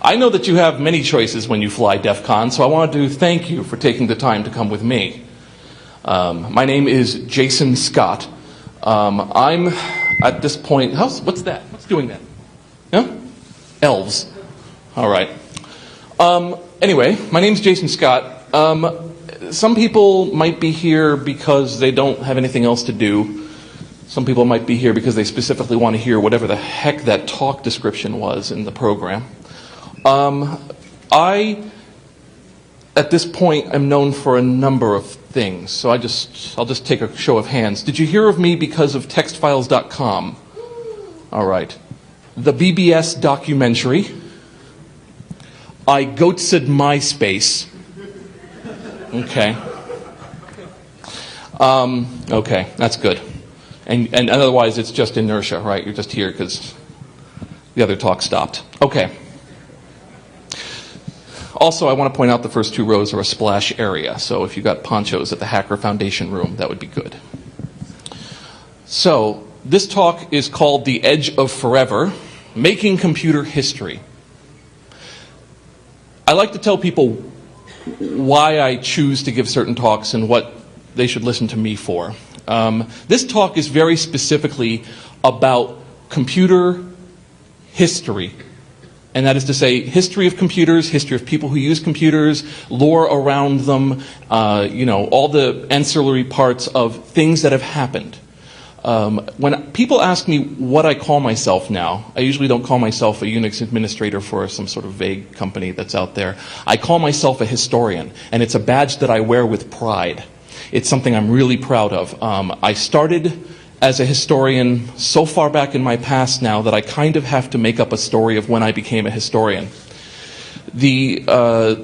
I know that you have many choices when you fly DEF CON, so I wanted to thank you for taking the time to come with me. My name is Jason Scott. I'm at this point... What's that? What's doing that? Yeah? Elves. All right. Anyway, my name's Jason Scott. Some people might be here because they don't have anything else to do. Some people might be here because they specifically want to hear whatever the heck that talk description was in the program. I, at this point, am known for a number of things, so I'll just take a show of hands. Did you hear of me because of textfiles.com? All right. The BBS documentary. I goatsed MySpace. Okay. Okay, that's good. And otherwise, it's just inertia, right? You're just here because the other talk stopped. Okay. Also, I want to point out the first two rows are a splash area. So if you got ponchos at the Hacker Foundation room, that would be good. So this talk is called The Edge of Forever, Making Computer History. I like to tell people why I choose to give certain talks and what they should listen to me for. This talk is very specifically about computer history. And that is to say, history of computers, history of people who use computers, lore around them, all the ancillary parts of things that have happened. When people ask me what I call myself now, I usually don't call myself a Unix administrator for some sort of vague company that's out there. I call myself a historian, and it's a badge that I wear with pride. It's something I'm really proud of. I started as a historian so far back in my past now that I kind of have to make up a story of when I became a historian. The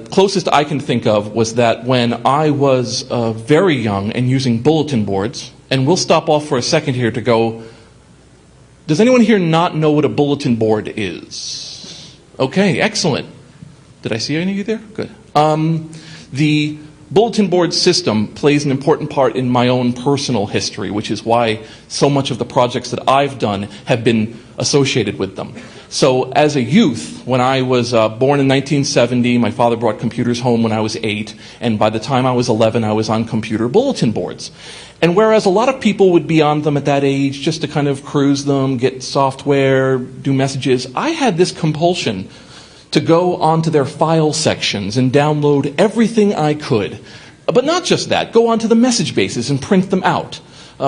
closest I can think of was that when I was very young and using bulletin boards, and we'll stop off for a second here to go, does anyone here not know what a bulletin board is? Okay, excellent. Did I see any of you there? Good. The bulletin board system plays an important part in my own personal history, which is why so much of the projects that I've done have been associated with them. So as a youth, when I was born in 1970, my father brought computers home when I was 8, and by the time I was 11, I was on computer bulletin boards. And whereas a lot of people would be on them at that age just to kind of cruise them, get software, do messages, I had this compulsion to go onto their file sections and download everything I could. But not just that, go onto the message bases and print them out.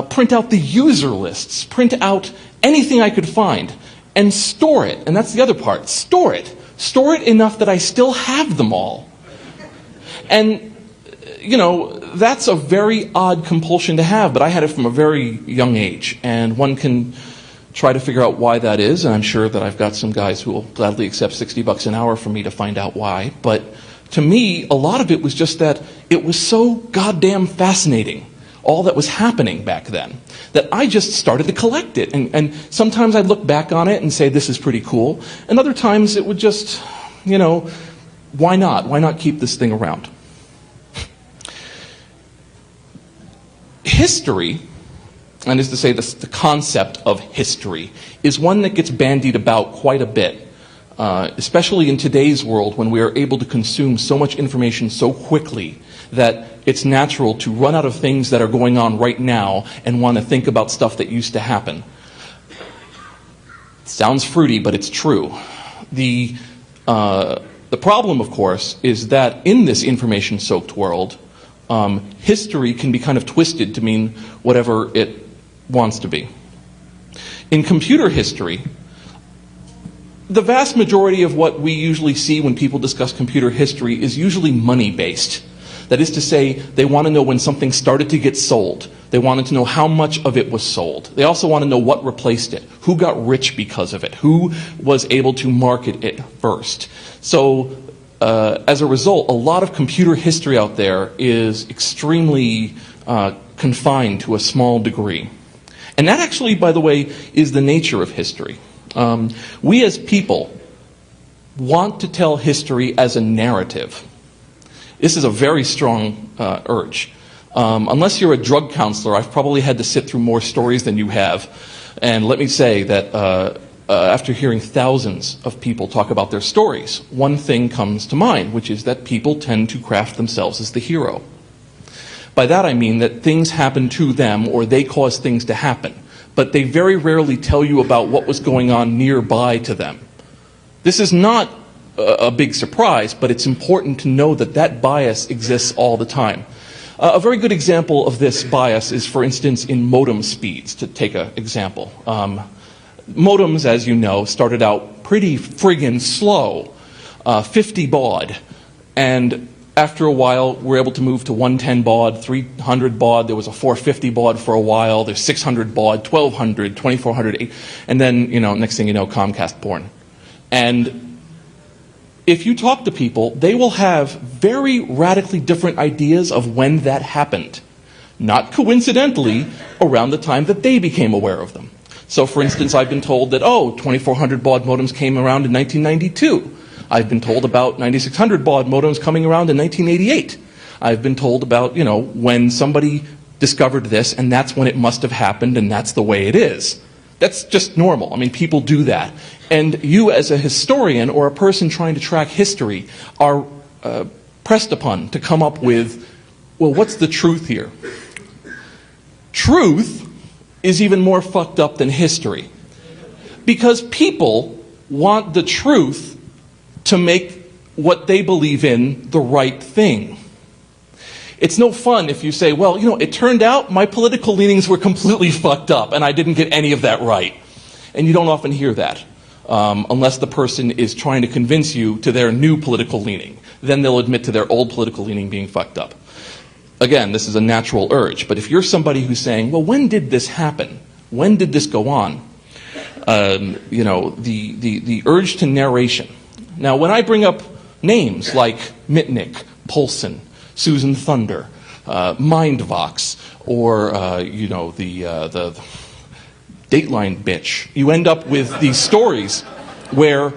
Print out the user lists, print out anything I could find, and store it. And that's the other part, store it. Store it enough that I still have them all. And, that's a very odd compulsion to have, but I had it from a very young age. And one can try to figure out why that is, and I'm sure that I've got some guys who will gladly accept $60 an hour for me to find out why. But to me, a lot of it was just that it was so goddamn fascinating, all that was happening back then, that I just started to collect it. And sometimes I'd look back on it and say, this is pretty cool. And other times it would just, why not? Why not keep this thing around? History, and is to say the concept of history, is one that gets bandied about quite a bit, especially in today's world when we are able to consume so much information so quickly that it's natural to run out of things that are going on right now and want to think about stuff that used to happen. It sounds fruity, but it's true. The problem, of course, is that in this information-soaked world, history can be kind of twisted to mean whatever it wants to be. In computer history, the vast majority of what we usually see when people discuss computer history is usually money-based. That is to say, they want to know when something started to get sold. They wanted to know how much of it was sold. They also want to know what replaced it, who got rich because of it, who was able to market it first. So, as a result, a lot of computer history out there is extremely confined to a small degree. And that actually, by the way, is the nature of history. We as people want to tell history as a narrative. This is a very strong urge. Unless you're a drug counselor, I've probably had to sit through more stories than you have. And let me say that after hearing thousands of people talk about their stories, one thing comes to mind, which is that people tend to craft themselves as the hero. By that I mean that things happen to them or they cause things to happen, but they very rarely tell you about what was going on nearby to them. This is not a big surprise, but it's important to know that that bias exists all the time. A very good example of this bias is, for instance, in modem speeds, to take an example. Modems, as you know, started out pretty friggin' slow, 50 baud, and after a while, we're able to move to 110 baud, 300 baud. There was a 450 baud for a while. There's 600 baud, 1200, 2400, and then, next thing you know, Comcast born. And if you talk to people, they will have very radically different ideas of when that happened. Not coincidentally, around the time that they became aware of them. So, for instance, I've been told that, 2400 baud modems came around in 1992. I've been told about 9600 baud modems coming around in 1988. I've been told about, when somebody discovered this, and that's when it must have happened, and that's the way it is. That's just normal. I mean, people do that. And you, as a historian or a person trying to track history, are pressed upon to come up with, well, what's the truth here? Truth is even more fucked up than history. Because people want the truth to make what they believe in the right thing. It's no fun if you say, well, it turned out my political leanings were completely fucked up and I didn't get any of that right. And you don't often hear that, unless the person is trying to convince you to their new political leaning. Then they'll admit to their old political leaning being fucked up. Again, this is a natural urge, but if you're somebody who's saying, well, when did this happen? When did this go on? The urge to narration. Now, when I bring up names like Mitnick, Polson, Susan Thunder, Mindvox, or the Dateline bitch, you end up with these stories where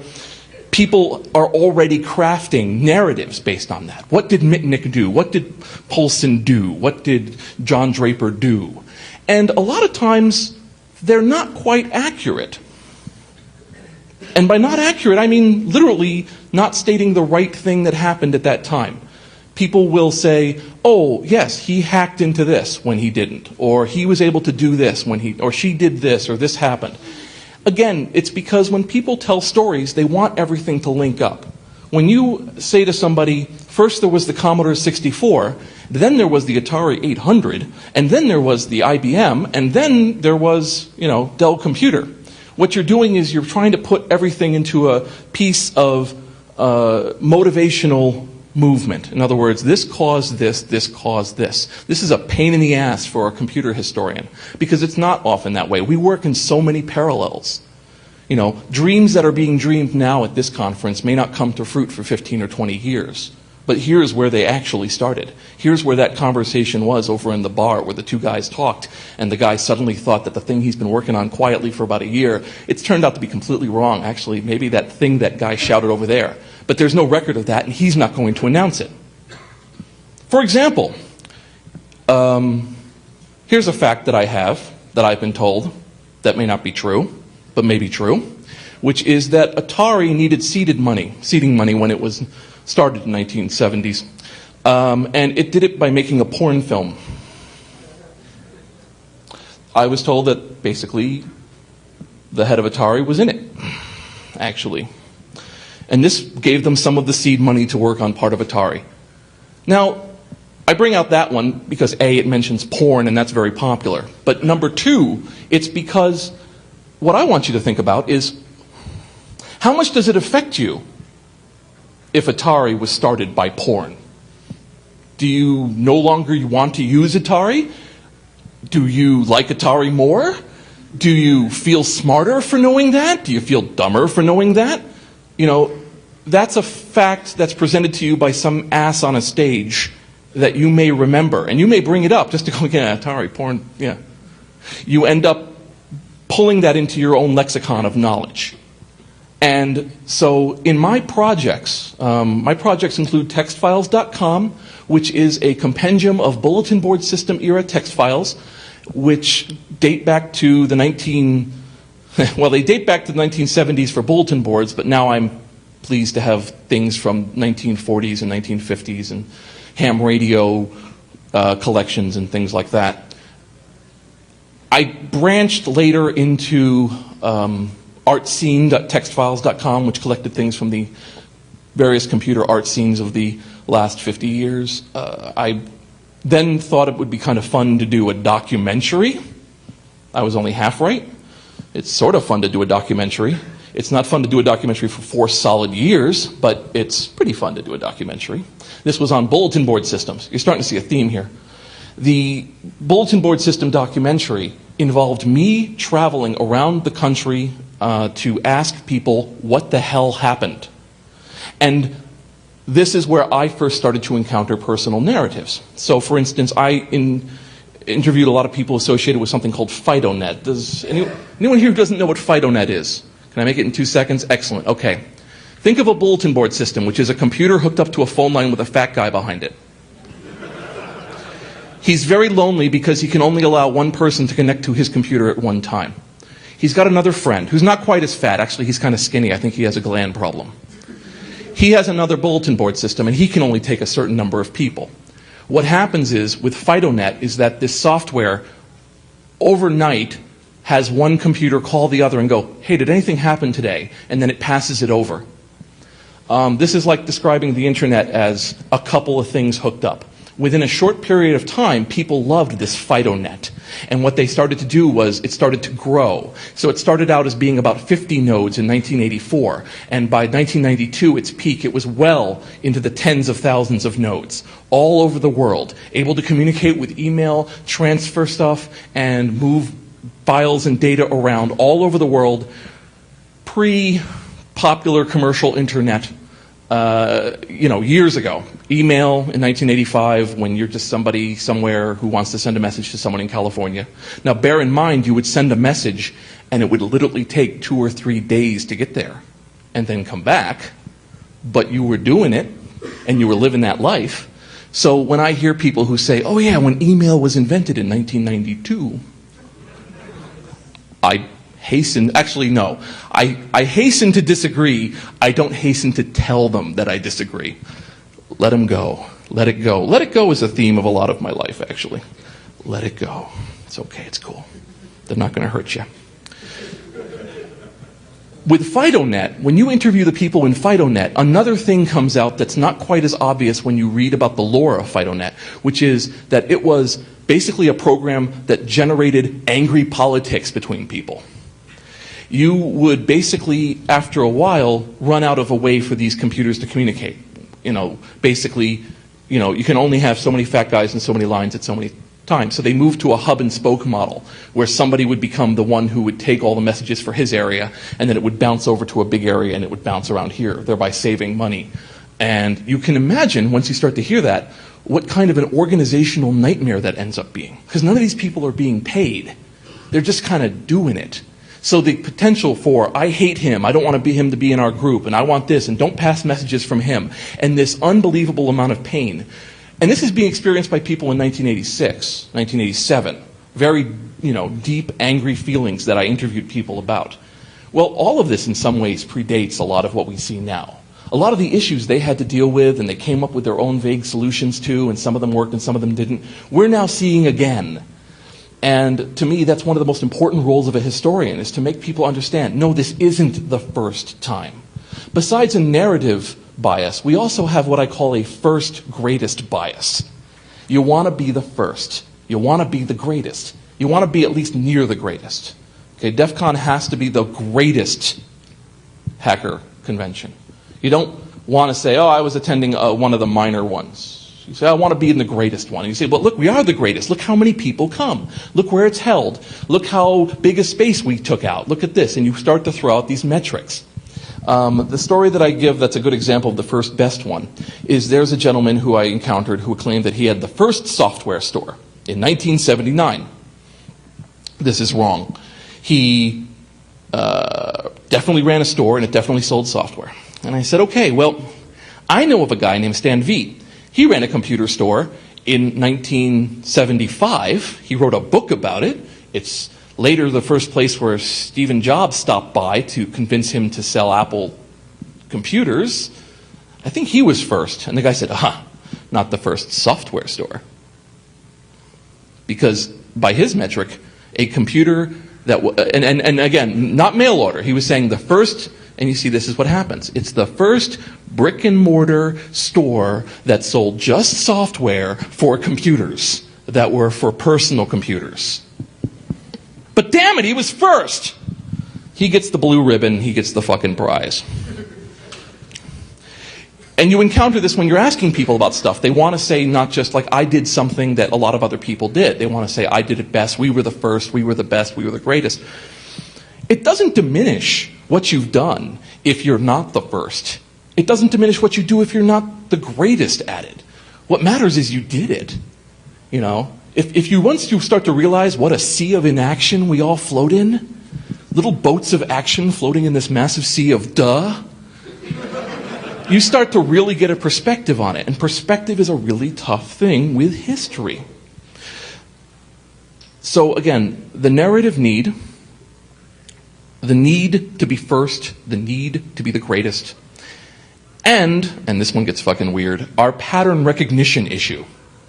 people are already crafting narratives based on that. What did Mitnick do? What did Polson do? What did John Draper do? And a lot of times, they're not quite accurate. And by not accurate, I mean literally not stating the right thing that happened at that time. People will say, oh, yes, he hacked into this when he didn't, or he was able to do this or she did this, or this happened. Again, it's because when people tell stories, they want everything to link up. When you say to somebody, first there was the Commodore 64, then there was the Atari 800, and then there was the IBM, and then there was, Dell Computer. What you're doing is you're trying to put everything into a piece of motivational movement. In other words, this caused this caused this. This is a pain in the ass for a computer historian, because it's not often that way. We work in so many parallels. Dreams that are being dreamed now at this conference may not come to fruit for 15 or 20 years. But here's where they actually started. Here's where that conversation was over in the bar where the two guys talked, and the guy suddenly thought that the thing he's been working on quietly for about a year, it's turned out to be completely wrong. Actually, maybe that thing that guy shouted over there. But there's no record of that, and he's not going to announce it. For example, here's a fact that I have, that I've been told, that may not be true, but may be true, which is that Atari needed seeding money when it was started in the 1970s. And it did it by making a porn film. I was told that basically the head of Atari was in it, actually. And this gave them some of the seed money to work on part of Atari. Now, I bring out that one because A, it mentions porn, and that's very popular. But number two, it's because what I want you to think about is, how much does it affect you if Atari was started by porn? Do you no longer want to use Atari? Do you like Atari more? Do you feel smarter for knowing that? Do you feel dumber for knowing that? That's a fact that's presented to you by some ass on a stage that you may remember. And you may bring it up just to go, yeah, Atari, porn, yeah. You end up pulling that into your own lexicon of knowledge. And so in my projects include textfiles.com, which is a compendium of bulletin board system era text files, which date back to the 1950s Well, they date back to the 1970s for bulletin boards, but now I'm pleased to have things from 1940s and 1950s and ham radio collections and things like that. I branched later into artscene.textfiles.com, which collected things from the various computer art scenes of the last 50 years. I then thought it would be kind of fun to do a documentary. I was only half right. It's sort of fun to do a documentary. It's not fun to do a documentary for 4 solid years, but it's pretty fun to do a documentary. This was on bulletin board systems. You're starting to see a theme here. The bulletin board system documentary involved me traveling around the country to ask people what the hell happened. And this is where I first started to encounter personal narratives. So, for instance, I interviewed a lot of people associated with something called FidoNet. Does anyone here who doesn't know what FidoNet is? Can I make it in 2 seconds? Excellent. Okay. Think of a bulletin board system, which is a computer hooked up to a phone line with a fat guy behind it. He's very lonely because he can only allow one person to connect to his computer at one time. He's got another friend who's not quite as fat. Actually, he's kind of skinny. I think he has a gland problem. He has another bulletin board system, and he can only take a certain number of people. What happens is, with FidoNet, is that this software, overnight, has one computer call the other and go, hey, did anything happen today? And then it passes it over. This is like describing the internet as a couple of things hooked up. Within a short period of time, people loved this FidoNet. And what they started to do was it started to grow. So it started out as being about 50 nodes in 1984. And by 1992, its peak, it was well into the tens of thousands of nodes all over the world, able to communicate with email, transfer stuff, and move files and data around all over the world pre-popular commercial internet. Years ago. Email in 1985 when you're just somebody somewhere who wants to send a message to someone in California. Now bear in mind you would send a message and it would literally take 2 or 3 days to get there and then come back, but you were doing it and you were living that life. So when I hear people who say, oh yeah, when email was invented in 1992, I hasten to disagree. I don't hasten to tell them that I disagree. Let them go. Let it go. Let it go is a theme of a lot of my life, actually. Let it go. It's okay. It's cool. They're not going to hurt you. With FidoNet, when you interview the people in FidoNet, another thing comes out that's not quite as obvious when you read about the lore of FidoNet, which is that it was basically a program that generated angry politics between people. You would basically, after a while, run out of a way for these computers to communicate. You can only have so many fat guys and so many lines at so many times. So they moved to a hub and spoke model, where somebody would become the one who would take all the messages for his area, and then it would bounce over to a big area, and it would bounce around here, thereby saving money. And you can imagine, once you start to hear that, what kind of an organizational nightmare that ends up being. Because none of these people are being paid. They're just kind of doing it. So the potential for, I hate him, I don't want him to be in our group, and I want this, and don't pass messages from him, and this unbelievable amount of pain. And this is being experienced by people in 1986, 1987. Very, deep, angry feelings that I interviewed people about. Well, all of this in some ways predates a lot of what we see now. A lot of the issues they had to deal with, and they came up with their own vague solutions to, and some of them worked and some of them didn't, we're now seeing again. And to me, that's one of the most important roles of a historian, is to make people understand, no, this isn't the first time. Besides a narrative bias, we also have what I call a first greatest bias. You want to be the first. You want to be the greatest. You want to be at least near the greatest. Okay, DEF CON has to be the greatest hacker convention. You don't want to say, oh, I was attending one of the minor ones. You say, I want to be in the greatest one. And you say, but look, we are the greatest. Look how many people come. Look where it's held. Look how big a space we took out. Look at this. And you start to throw out these metrics. The story that I give that's a good example of the first best one is there's a gentleman who I encountered who claimed that he had the first software store in 1979. This is wrong. He definitely ran a store and it definitely sold software. And I said, okay, well, I know of a guy named Stan Veet. He ran a computer store in 1975. He wrote a book about it. It's Later, the first place where Steve Jobs stopped by to convince him to sell Apple computers, I think he was first. And the guy said, not the first software store. Because by his metric, a computer that, and again, not mail order. He was saying the first, and you see this is what happens. It's the first brick and mortar store that sold just software for computers that were for personal computers. But damn it, he was first. He gets the blue ribbon, he gets the fucking prize. And you encounter this when you're asking people about stuff. They want to say not just like, I did something that a lot of other people did. They want to say, I did it best, we were the first, we were the best, we were the greatest. It doesn't diminish what you've done if you're not the first. It doesn't diminish what you do if you're not the greatest at it. What matters is you did it. You know? If you once you start to realize what a sea of inaction we all float in, little boats of action floating in this massive sea of duh, you start to really get a perspective on it. And perspective is a really tough thing with history. So again, the narrative need, the need to be first, the need to be the greatest, and this one gets fucking weird, our pattern recognition issue.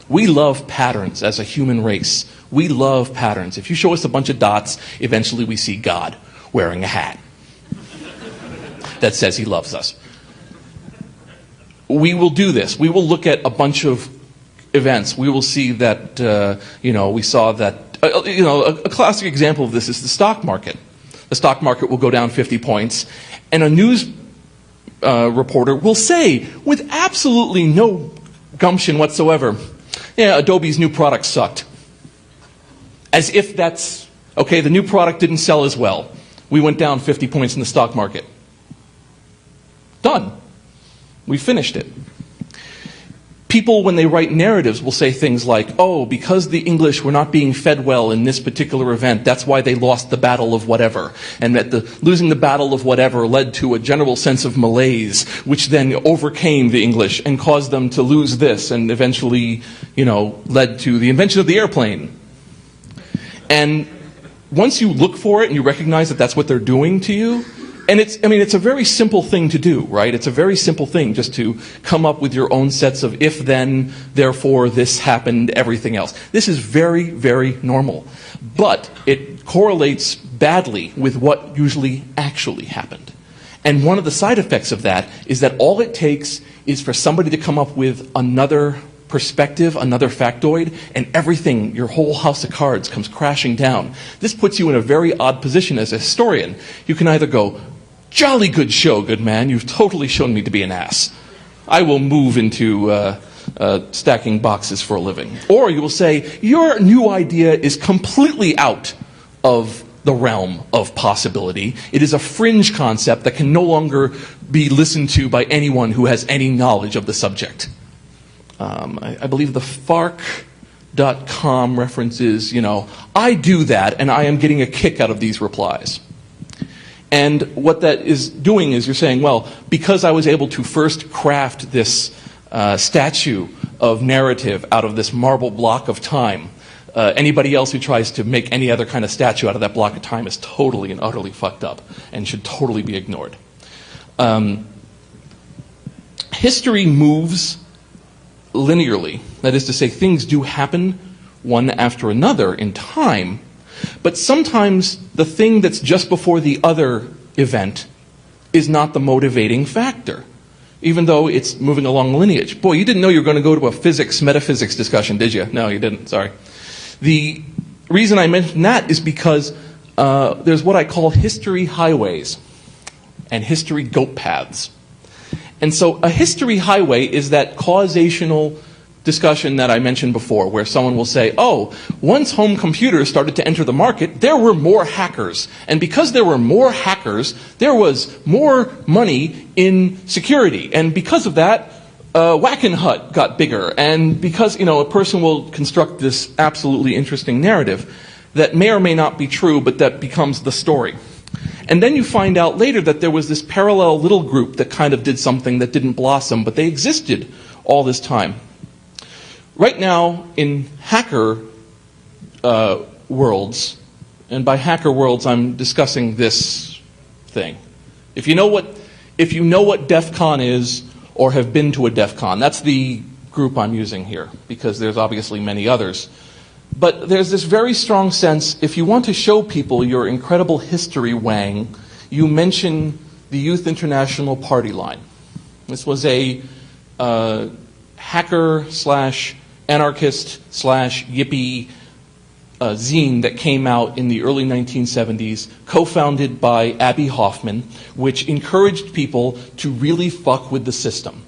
We love patterns as a human race. We love patterns. If you show us a bunch of dots, eventually we see God wearing a hat that says he loves us. We will do this. We will look at a bunch of events. We will see that, we saw that, a classic example of this is the stock market. The stock market will go down 50 points, and a news reporter will say, with absolutely no gumption whatsoever, yeah, Adobe's new product sucked. As if that's, okay, the new product didn't sell as well. We went down 50 points in the stock market. Done. We finished it. People, when they write narratives, will say things like, oh, because the English were not being fed well in this particular event, that's why they lost the battle of whatever. And that losing the battle of whatever led to a general sense of malaise, which then overcame the English and caused them to lose this, and eventually, led to the invention of the airplane. And once you look for it and you recognize that that's what they're doing to you, and it's a very simple thing to do, right? It's a very simple thing just to come up with your own sets of if, then, therefore, this happened, everything else. This is very, very normal. But it correlates badly with what usually actually happened. And one of the side effects of that is that all it takes is for somebody to come up with another perspective, another factoid, and everything, your whole house of cards, comes crashing down. This puts you in a very odd position as a historian. You can either go, jolly good show, good man. You've totally shown me to be an ass. I will move into stacking boxes for a living. Or you will say, your new idea is completely out of the realm of possibility. It is a fringe concept that can no longer be listened to by anyone who has any knowledge of the subject. I believe the FARC.com references, I do that and I am getting a kick out of these replies. And what that is doing is you're saying, well, because I was able to first craft this statue of narrative out of this marble block of time, anybody else who tries to make any other kind of statue out of that block of time is totally and utterly fucked up and should totally be ignored. History moves linearly. That is to say, things do happen one after another in time, but sometimes the thing that's just before the other event is not the motivating factor, even though it's moving along lineage. Boy, you didn't know you were going to go to a metaphysics discussion, did you? No, you didn't. Sorry. The reason I mention that is because there's what I call history highways and history goat paths. And so a history highway is that causational discussion that I mentioned before, where someone will say, oh, once home computers started to enter the market, there were more hackers. And because there were more hackers, there was more money in security. And because of that, Wackenhut got bigger. And because, a person will construct this absolutely interesting narrative that may or may not be true, but that becomes the story. And then you find out later that there was this parallel little group that kind of did something that didn't blossom, but they existed all this time. Right now, in hacker worlds, And by hacker worlds, I'm discussing this thing. If you know what DEF CON is or have been to a DEF CON, that's the group I'm using here, because there's obviously many others. But there's this very strong sense, if you want to show people your incredible history, Wang, you mention the Youth International party line. This was a hacker slash anarchist slash yippie zine that came out in the early 1970s, co-founded by Abby Hoffman, which encouraged people to really fuck with the system.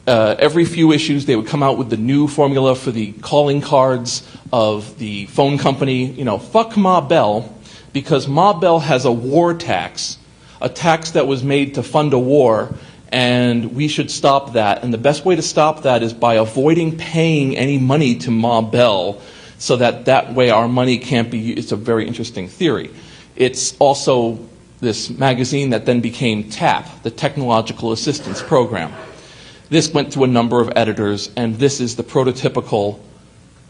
Every few issues, they would come out with the new formula for the calling cards of the phone company. You know, fuck Ma Bell, because Ma Bell has a war tax, a tax that was made to fund a war, and we should stop that. And the best way to stop that is by avoiding paying any money to Ma Bell, so that way our money can't be used. It's a very interesting theory. It's also this magazine that then became TAP, the Technological Assistance Program. This went through a number of editors, and this is the prototypical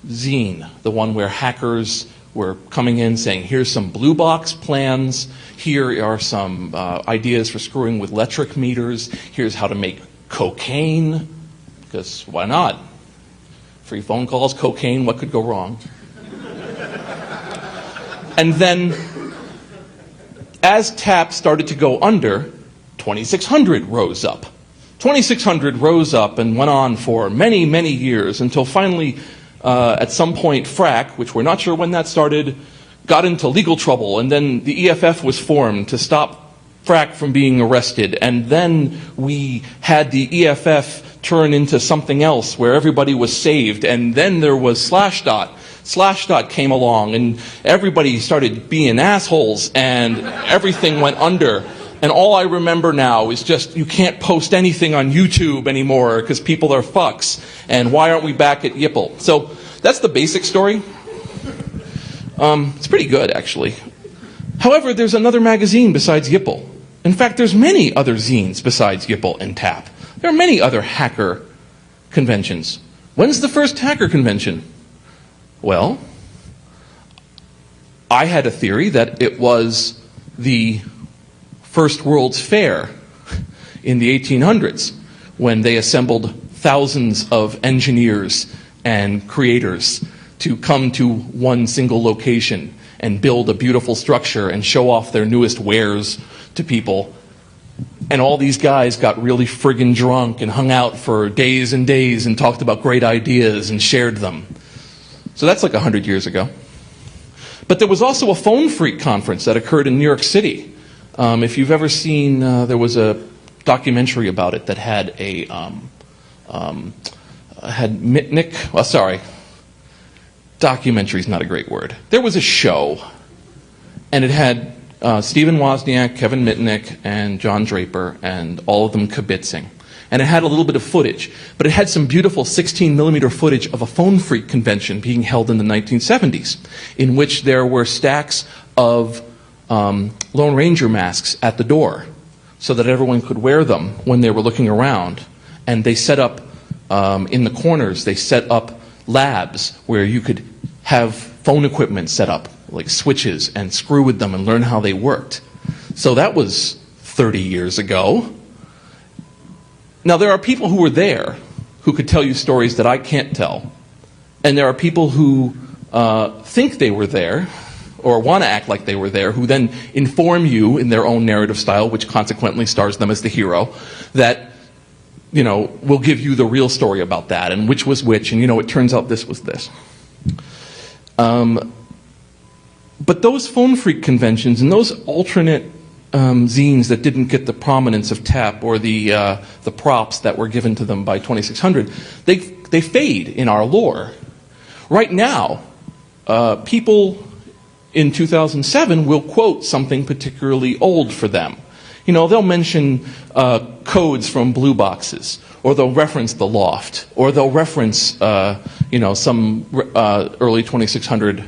zine, the one where hackers were coming in saying, here's some blue box plans, here are some ideas for screwing with electric meters, here's how to make cocaine, because why not? Free phone calls, cocaine, what could go wrong? And then, as TAP started to go under, 2600 rose up. 2600 rose up and went on for many, many years until finally, at some point, FRAC, which we're not sure when that started, got into legal trouble, and then the EFF was formed to stop FRAC from being arrested, and then we had the EFF turn into something else where everybody was saved, and then there was Slashdot. Slashdot came along, and everybody started being assholes, and everything went under. And all I remember now is just, you can't post anything on YouTube anymore because people are fucks. And why aren't we back at Yipple? So that's the basic story. It's pretty good, actually. However, there's another magazine besides Yipple. In fact, there's many other zines besides Yipple and TAP. There are many other hacker conventions. When's the first hacker convention? Well, I had a theory that it was the First World's Fair in the 1800s, when they assembled thousands of engineers and creators to come to one single location and build a beautiful structure and show off their newest wares to people. And all these guys got really friggin' drunk and hung out for days and days and talked about great ideas and shared them. So that's like 100 years ago. But there was also a phone freak conference that occurred in New York City. If you've ever seen, there was a documentary about it that had had Mitnick. Well, sorry, documentary is not a great word. There was a show, and it had Stephen Wozniak, Kevin Mitnick, and John Draper, and all of them kibitzing. And it had a little bit of footage, but it had some beautiful 16mm footage of a phone freak convention being held in the 1970s, in which there were stacks of Lone Ranger masks at the door so that everyone could wear them when they were looking around. And they set up, in the corners, they set up labs where you could have phone equipment set up, like switches, and screw with them and learn how they worked. So that was 30 years ago. Now, there are people who were there who could tell you stories that I can't tell. And there are people who think they were there, or want to act like they were there, who then inform you in their own narrative style, which consequently stars them as the hero, that, you know, will give you the real story about that, and which was which, and, you know, it turns out this was this. But those phone freak conventions and those alternate zines that didn't get the prominence of TAP or the props that were given to them by 2600, they fade in our lore. Right now, people in 2007 will quote something particularly old for them. You know, they'll mention codes from blue boxes, or they'll reference the loft, or they'll reference, you know, some early 2600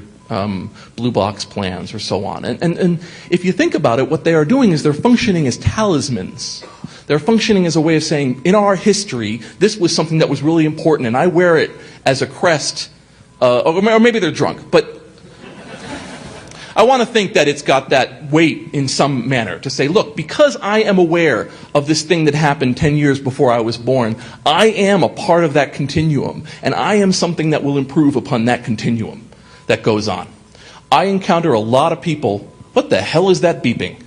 blue box plans, or so on. And if you think about it, what they are doing is they're functioning as talismans. They're functioning as a way of saying, in our history, this was something that was really important, and I wear it as a crest, or maybe they're drunk, but I want to think that it's got that weight in some manner to say, look, because I am aware of this thing that happened 10 years before I was born, I am a part of that continuum, and I am something that will improve upon that continuum that goes on. I encounter a lot of people. What the hell is that beeping?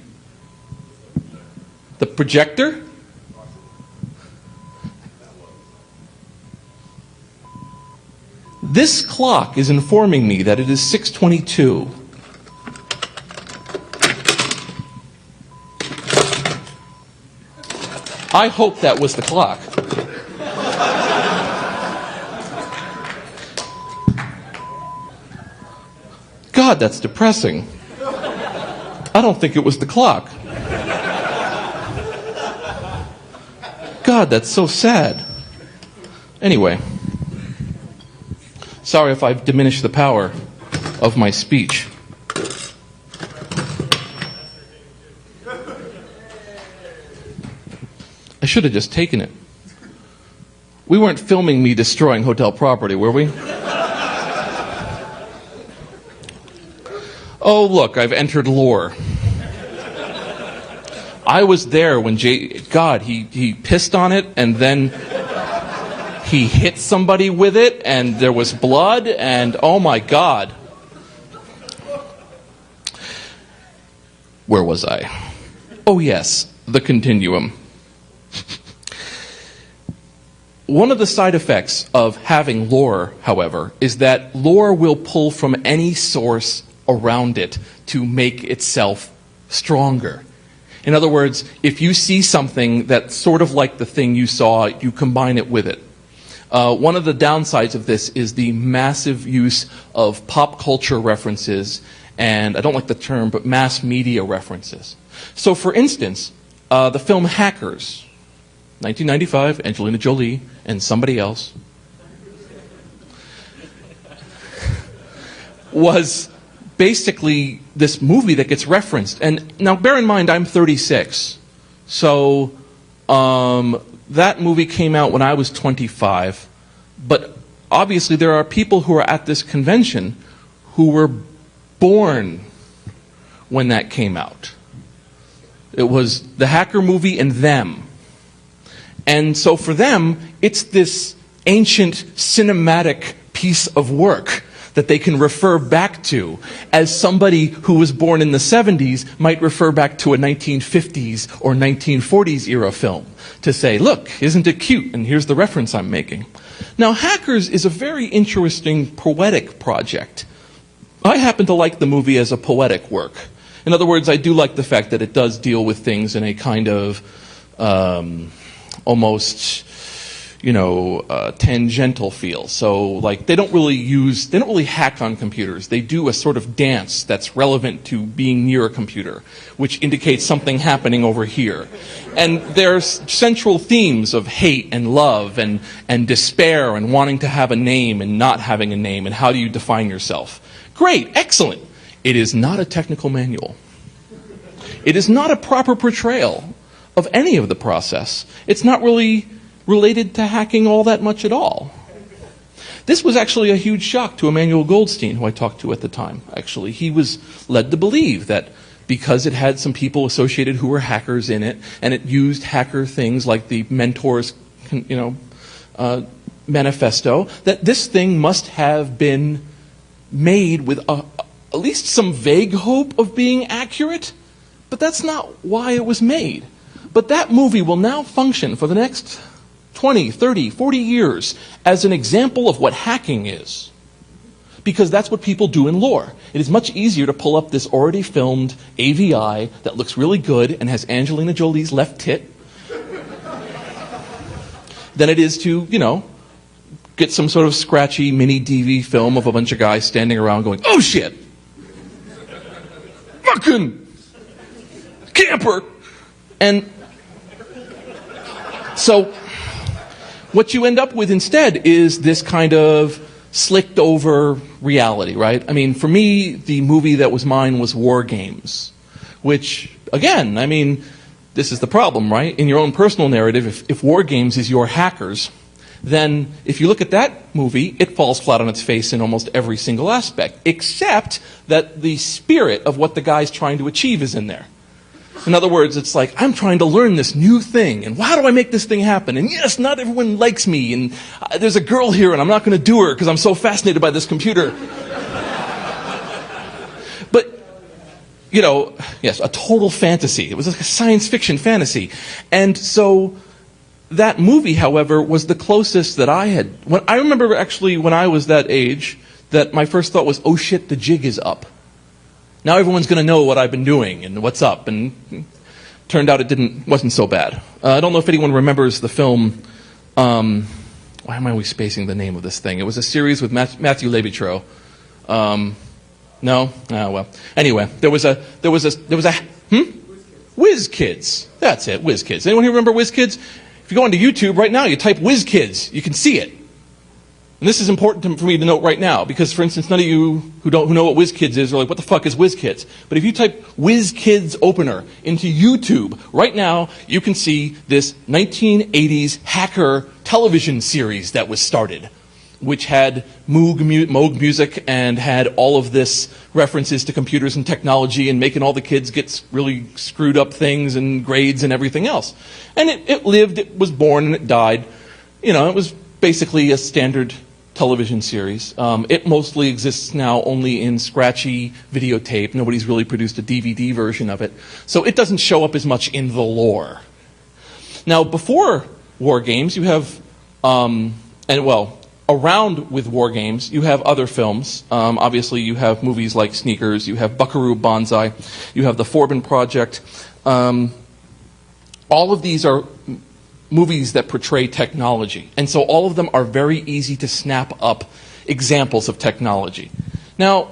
The projector? This clock is informing me that it is 6:22. I hope that was the clock. God, that's depressing. I don't think it was the clock. God, that's so sad. Anyway, sorry if I've diminished the power of my speech. I should have just taken it. We weren't filming me destroying hotel property, were we? Oh, look, I've entered lore. I was there when he pissed on it, and then he hit somebody with it, and there was blood, and oh my God. Where was I? Oh yes, the continuum. One of the side effects of having lore, however, is that lore will pull from any source around it to make itself stronger. In other words, if you see something that's sort of like the thing you saw, you combine it with it. One of the downsides of this is the massive use of pop culture references, and I don't like the term, but mass media references. So for instance, the film Hackers, 1995, Angelina Jolie and somebody else, was basically this movie that gets referenced. And now bear in mind, I'm 36. So that movie came out when I was 25. But obviously there are people who are at this convention who were born when that came out. It was the Hacker movie and them. And so for them, it's this ancient cinematic piece of work that they can refer back to, as somebody who was born in the 70s might refer back to a 1950s or 1940s era film to say, look, isn't it cute? And here's the reference I'm making. Now, Hackers is a very interesting poetic project. I happen to like the movie as a poetic work. In other words, I do like the fact that it does deal with things in a kind of almost, tangential feel. So, like, they don't really hack on computers. They do a sort of dance that's relevant to being near a computer, which indicates something happening over here. And there's central themes of hate and love and despair and wanting to have a name and not having a name, and how do you define yourself. Great, excellent. It is not a technical manual. It is not a proper portrayal of any of the process. It's not really related to hacking all that much at all. This was actually a huge shock to Emmanuel Goldstein, who I talked to at the time, actually. He was led to believe that because it had some people associated who were hackers in it, and it used hacker things like the Mentor's manifesto, that this thing must have been made with at least some vague hope of being accurate. But that's not why it was made. But that movie will now function for the next 20, 30, 40 years as an example of what hacking is. Because that's what people do in lore. It is much easier to pull up this already filmed AVI that looks really good and has Angelina Jolie's left tit than it is to, get some sort of scratchy mini DV film of a bunch of guys standing around going, oh shit! Fucking camper! And so what you end up with instead is this kind of slicked over reality, right? I mean, for me, the movie that was mine was War Games, which, again, this is the problem, right? In your own personal narrative, if War Games is your Hackers, then if you look at that movie, it falls flat on its face in almost every single aspect, except that the spirit of what the guy's trying to achieve is in there. In other words, it's like, I'm trying to learn this new thing, and how do I make this thing happen? And yes, not everyone likes me, and there's a girl here, and I'm not going to do her because I'm so fascinated by this computer. But, yes, a total fantasy. It was like a science fiction fantasy. And so that movie, however, was the closest that I had. I remember actually when I was that age, that my first thought was, oh shit, the jig is up. Now everyone's going to know what I've been doing and what's up. And turned out it wasn't so bad. I don't know if anyone remembers the film, why am I always spacing the name of this thing? It was a series with Matthew Levitreau. No? Well. Anyway, there was a Whiz Kids. That's it, Whiz Kids. Anyone here remember Whiz Kids? If you go onto YouTube right now, you type Whiz Kids, you can see it. And this is important for me to note right now, because, for instance, none of you who know what Whiz Kids is are like, what the fuck is Whiz Kids? But if you type Whiz Kids opener into YouTube, right now, you can see this 1980s hacker television series that was started, which had Moog music and had all of this references to computers and technology and making all the kids get really screwed up things and grades and everything else. And it lived, it was born, and it died. It was basically a standard television series. It mostly exists now only in scratchy videotape. Nobody's really produced a DVD version of it. So it doesn't show up as much in the lore. Now, before war games, you have, around with war games, you have other films. Obviously, you have movies like Sneakers, you have Buckaroo Banzai, you have The Forbin Project. All of these are movies that portray technology. And so all of them are very easy to snap up examples of technology. Now,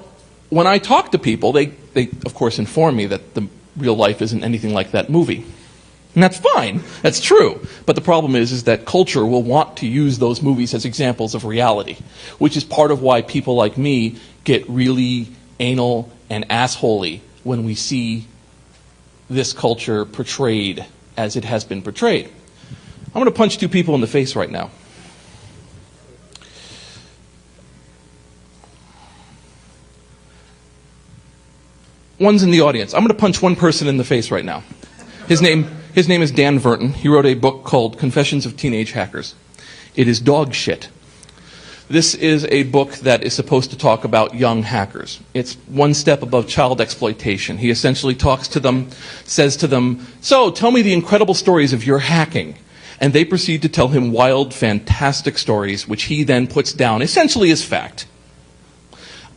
when I talk to people, they of course inform me that the real life isn't anything like that movie. And that's fine. That's true. But the problem is that culture will want to use those movies as examples of reality, which is part of why people like me get really anal and assholey when we see this culture portrayed as it has been portrayed. I'm going to punch two people in the face right now. One's in the audience. I'm going to punch one person in the face right now. His name is Dan Verton. He wrote a book called Confessions of Teenage Hackers. It is dog shit. This is a book that is supposed to talk about young hackers. It's one step above child exploitation. He essentially talks to them, says to them, so tell me the incredible stories of your hacking. And they proceed to tell him wild, fantastic stories, which he then puts down essentially as fact.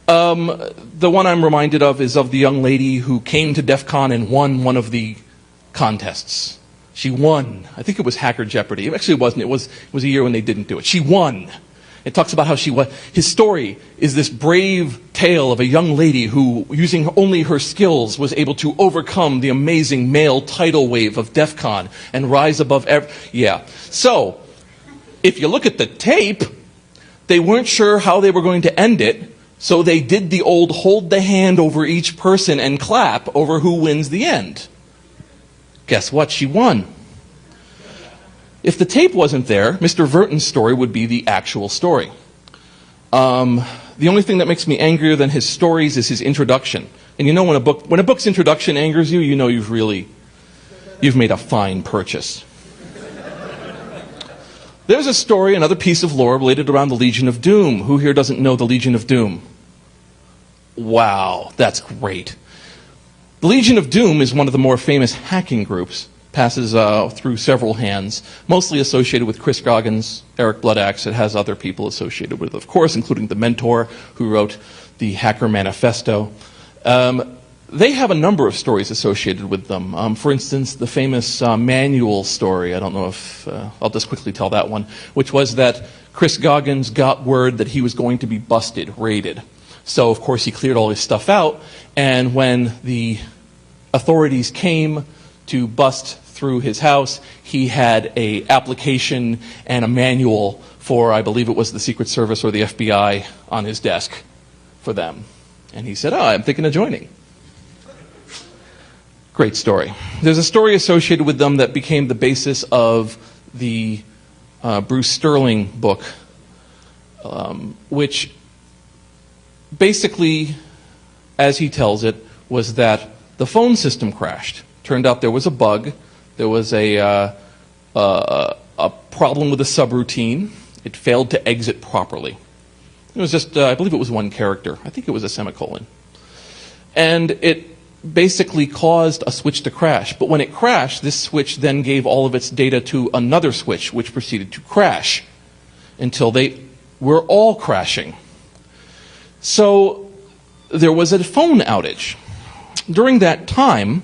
The one I'm reminded of is of the young lady who came to DEF CON and won one of the contests. She won. I think it was Hacker Jeopardy. Actually, it wasn't. It was a year when they didn't do it. She won. It talks about how she won. His story is this brave tale of a young lady who, using only her skills, was able to overcome the amazing male tidal wave of DEF CON and rise above yeah. So, if you look at the tape, they weren't sure how they were going to end it, so they did the old hold the hand over each person and clap over who wins the end. Guess what? She won. If the tape wasn't there, Mr. Verton's story would be the actual story. The only thing that makes me angrier than his stories is his introduction. And you know when a book's introduction angers you, you know you've made a fine purchase. There's a story, another piece of lore related around the Legion of Doom. Who here doesn't know the Legion of Doom? Wow, that's great. The Legion of Doom is one of the more famous hacking groups. Passes through several hands, mostly associated with Chris Goggins, Eric Bloodaxe. It has other people associated with it, of course, including the mentor who wrote the Hacker Manifesto. They have a number of stories associated with them. For instance, the famous manual story, I don't know if, I'll just quickly tell that one, which was that Chris Goggins got word that he was going to be busted, raided. So, of course, he cleared all his stuff out, and when the authorities came to bust through his house, he had an application and a manual for, I believe it was the Secret Service or the FBI, on his desk for them. And he said, I'm thinking of joining. Great story. There's a story associated with them that became the basis of the Bruce Sterling book, which basically, as he tells it, was that the phone system crashed. Turned out there was a bug. There was a problem with a subroutine. It failed to exit properly. It was just, I believe it was one character. I think it was a semicolon. And it basically caused a switch to crash. But when it crashed, this switch then gave all of its data to another switch, which proceeded to crash until they were all crashing. So there was a phone outage. During that time,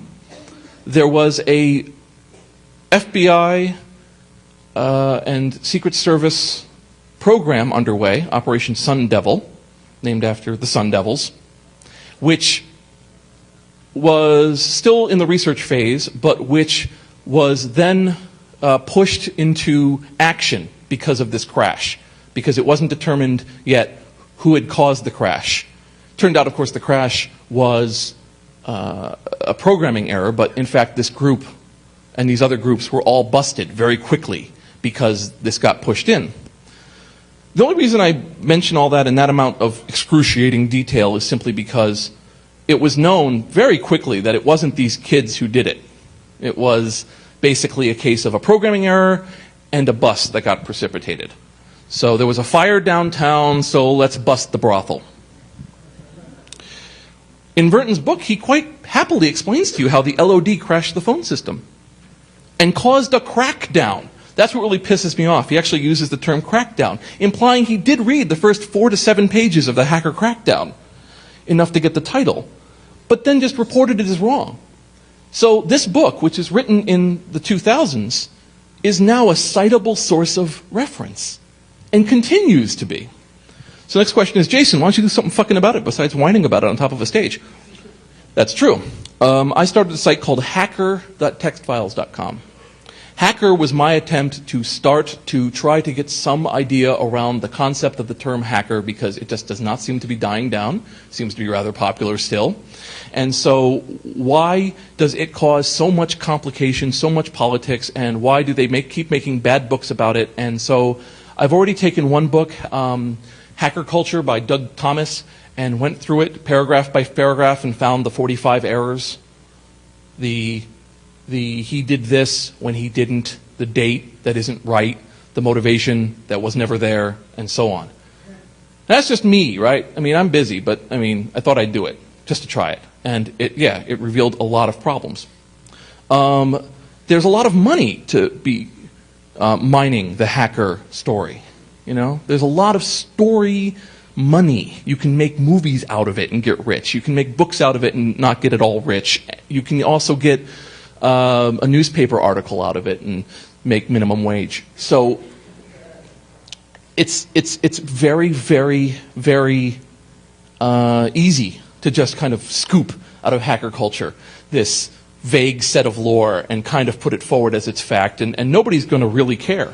there was a FBI and Secret Service program underway, Operation Sun Devil, named after the Sun Devils, which was still in the research phase, but which was then pushed into action because of this crash, because it wasn't determined yet who had caused the crash. Turned out, of course, the crash was a programming error, but in fact this group and these other groups were all busted very quickly because this got pushed in. The only reason I mention all that in that amount of excruciating detail is simply because it was known very quickly that it wasn't these kids who did it. It was basically a case of a programming error and a bust that got precipitated. So there was a fire downtown, so let's bust the brothel. In Burton's book, he quite happily explains to you how the LOD crashed the phone system and caused a crackdown. That's what really pisses me off. He actually uses the term crackdown, implying he did read the first 4 to 7 pages of the Hacker Crackdown, enough to get the title, but then just reported it as wrong. So this book, which is written in the 2000s, is now a citable source of reference and continues to be. So the next question is, Jason, why don't you do something fucking about it besides whining about it on top of a stage? That's true. I started a site called hacker.textfiles.com. Hacker was my attempt to start to try to get some idea around the concept of the term hacker, because it just does not seem to be dying down. It seems to be rather popular still. And so why does it cause so much complication, so much politics, and why do they keep making bad books about it? And so I've already taken one book, Hacker Culture by Doug Thomas, and went through it paragraph by paragraph and found the 45 errors. The he did this when he didn't, the date that isn't right, the motivation that was never there, and so on. That's just me, right? I mean, I'm busy, but I mean, I thought I'd do it just to try it. And it revealed a lot of problems. There's a lot of money to be mining the hacker story. You know, there's a lot of story money. You can make movies out of it and get rich. You can make books out of it and not get at all rich. You can also get a newspaper article out of it and make minimum wage. So it's very, very, very easy to just kind of scoop out of hacker culture this vague set of lore and kind of put it forward as its fact, and nobody's going to really care.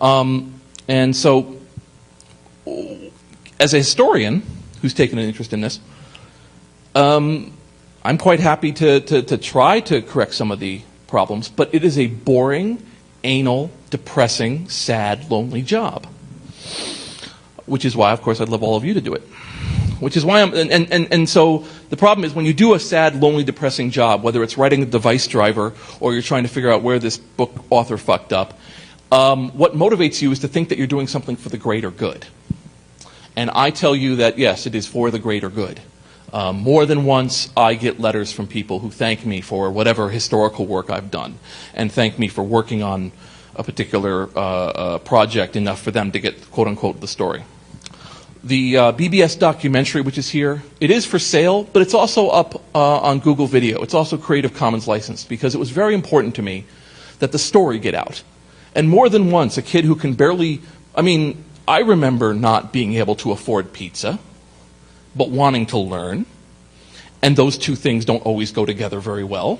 And so, as a historian who's taken an interest in this, I'm quite happy to try to correct some of the problems, but it is a boring, anal, depressing, sad, lonely job. Which is why, of course, I'd love all of you to do it. Which is why and so the problem is when you do a sad, lonely, depressing job, whether it's writing a device driver or you're trying to figure out where this book author fucked up, what motivates you is to think that you're doing something for the greater good. And I tell you that, yes, it is for the greater good. More than once, I get letters from people who thank me for whatever historical work I've done and thank me for working on a particular project enough for them to get, quote-unquote, the story. The BBS documentary, which is here, it is for sale, but it's also up on Google Video. It's also Creative Commons licensed, because it was very important to me that the story get out. And more than once, a kid who can barely, I remember not being able to afford pizza, but wanting to learn. And those two things don't always go together very well.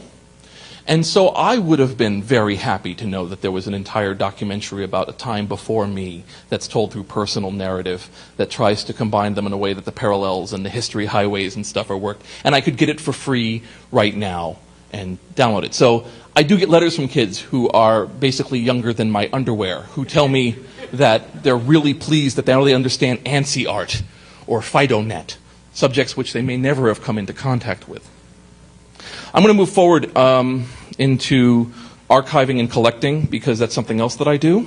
And so I would have been very happy to know that there was an entire documentary about a time before me that's told through personal narrative that tries to combine them in a way that the parallels and the history highways and stuff are worked. And I could get it for free right now and download it. So I do get letters from kids who are basically younger than my underwear, who tell me that they're really pleased that they only understand ANSI art or FidoNet, subjects which they may never have come into contact with. I'm going to move forward into archiving and collecting, because that's something else that I do.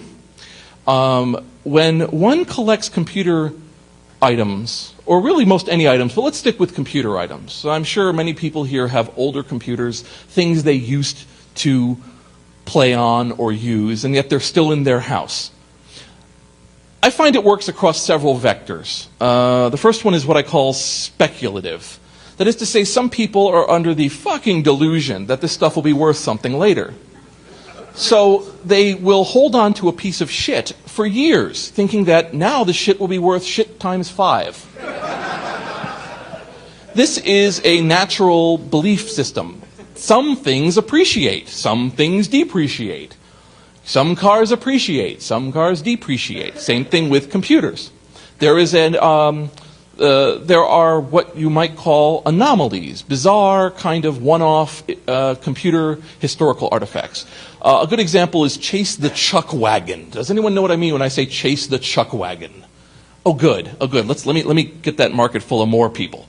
When one collects computer items, or really most any items, but let's stick with computer items. So I'm sure many people here have older computers, things they used to play on or use, and yet they're still in their house. I find it works across several vectors. The first one is what I call speculative. That is to say, some people are under the fucking delusion that this stuff will be worth something later. So they will hold on to a piece of shit for years, thinking that now the shit will be worth shit times 5. This is a natural belief system. Some things appreciate, some things depreciate. Some cars appreciate, some cars depreciate. Same thing with computers. There are what you might call anomalies, bizarre kind of one-off computer historical artifacts. A good example is Chase the Chuck Wagon. Does anyone know what I mean when I say Chase the Chuck Wagon? Oh, good. Oh, good. Let me get that market full of more people.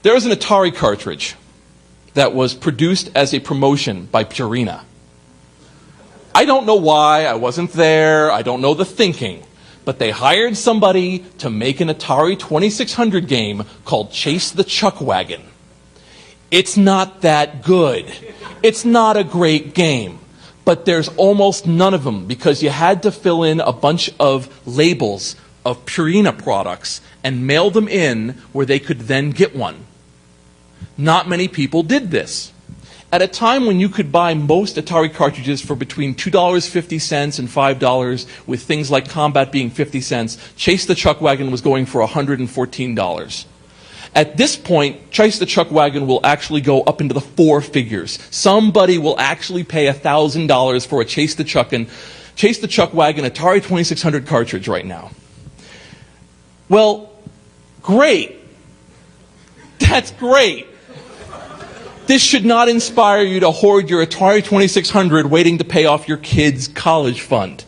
There is an Atari cartridge that was produced as a promotion by Purina. I don't know why. I wasn't there. I don't know the thinking. But they hired somebody to make an Atari 2600 game called Chase the Chuck Wagon. It's not that good. It's not a great game. But there's almost none of them because you had to fill in a bunch of labels of Purina products and mail them in where they could then get one. Not many people did this. At a time when you could buy most Atari cartridges for between $2.50 and $5, with things like Combat being 50 cents, Chase the Chuck Wagon was going for $114. At this point, Chase the Chuck Wagon will actually go up into the 4 figures. Somebody will actually pay $1,000 for a Chase the Chuck Wagon Atari 2600 cartridge right now. Well, great. That's great. This should not inspire you to hoard your Atari 2600 waiting to pay off your kid's college fund,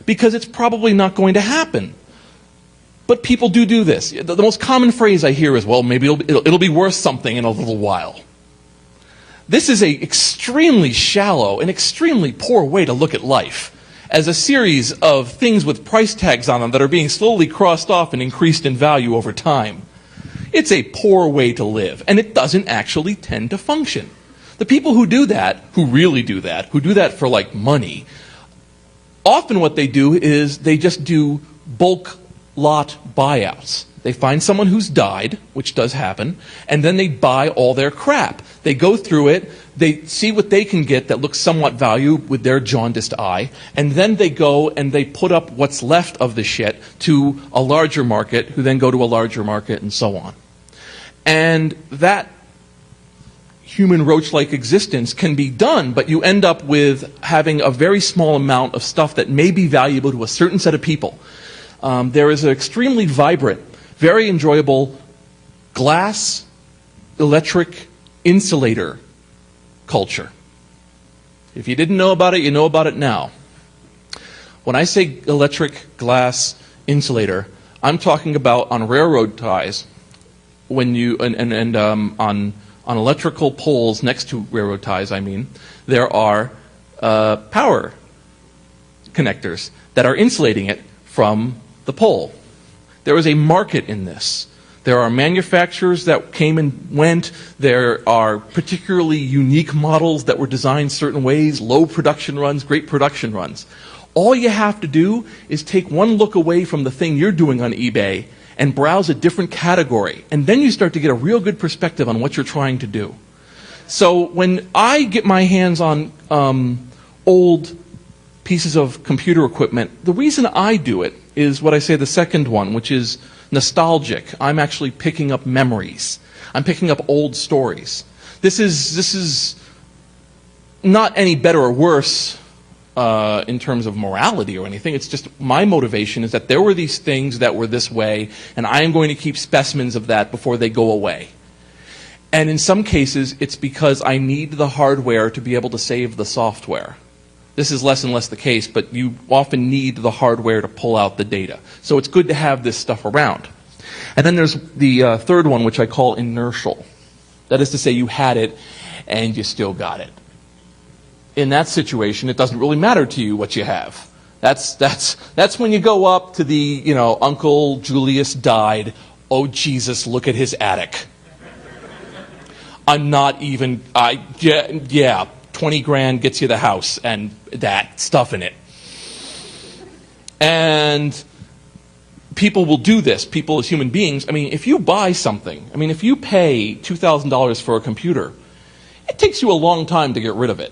because it's probably not going to happen. But people do this. The most common phrase I hear is, well, maybe it'll be worth something in a little while. This is an extremely shallow and extremely poor way to look at life, as a series of things with price tags on them that are being slowly crossed off and increased in value over time. It's a poor way to live, and it doesn't actually tend to function. The people who do that, who really do that, who do that for like money, often what they do is they just do bulk lot buyouts. They find someone who's died, which does happen, and then they buy all their crap. They go through it, they see what they can get that looks somewhat valued with their jaundiced eye, and then they go and they put up what's left of the shit to a larger market, who then go to a larger market, and so on. And that human roach-like existence can be done, but you end up with having a very small amount of stuff that may be valuable to a certain set of people. There is an extremely vibrant, very enjoyable glass, electric, insulator culture. If you didn't know about it, you know about it now. When I say electric, glass, insulator, I'm talking about on railroad ties, when you on electrical poles next to railroad ties, there are power connectors that are insulating it from the pole. There is a market in this. There are manufacturers that came and went. There are particularly unique models that were designed certain ways, low production runs, great production runs. All you have to do is take one look away from the thing you're doing on eBay and browse a different category, and then you start to get a real good perspective on what you're trying to do. So when I get my hands on old pieces of computer equipment, the reason I do it is what I say the second one, which is nostalgic. I'm actually picking up memories. I'm picking up old stories. This is not any better or worse in terms of morality or anything. It's just my motivation is that there were these things that were this way, and I am going to keep specimens of that before they go away. And in some cases, it's because I need the hardware to be able to save the software. This is less and less the case, but you often need the hardware to pull out the data. So it's good to have this stuff around. And then there's the third one, which I call inertial. That is to say, you had it and you still got it. In that situation, it doesn't really matter to you what you have. That's when you go up to the, Uncle Julius died. Oh, Jesus, look at his attic. I'm not even, 20 grand gets you the house and that stuff in it. And people will do this, people as human beings. I mean, if you buy something, if you pay $2,000 for a computer, it takes you a long time to get rid of it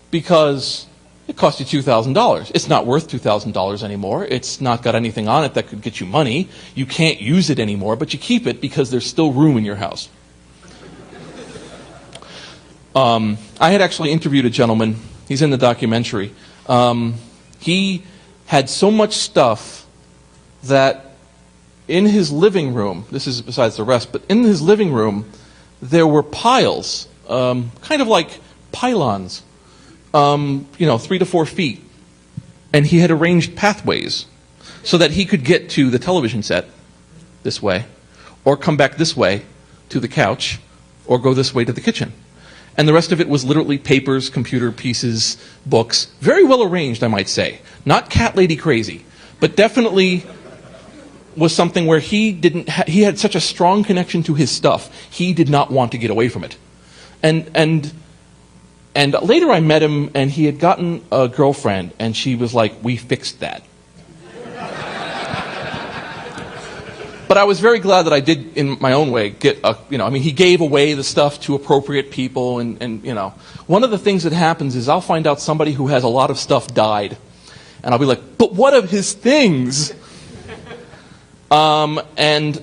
because it cost you $2,000. It's not worth $2,000 anymore. It's not got anything on it that could get you money. You can't use it anymore, but you keep it because there's still room in your house. I had actually interviewed a gentleman. He's in the documentary. He had so much stuff that in his living room, this is besides the rest, but in his living room, there were piles, kind of like pylons, 3 to 4 feet. And he had arranged pathways so that he could get to the television set this way, or come back this way to the couch, or go this way to the kitchen. And the rest of it was literally papers, computer pieces, books. Very well arranged, I might say. Not cat lady crazy, but definitely was something where he had such a strong connection to his stuff, he did not want to get away from it. And later I met him, and he had gotten a girlfriend, and she was like, "We fixed that." But I was very glad that I did, in my own way, get he gave away the stuff to appropriate people, and one of the things that happens is I'll find out somebody who has a lot of stuff died, and I'll be like, "But what of his things?" And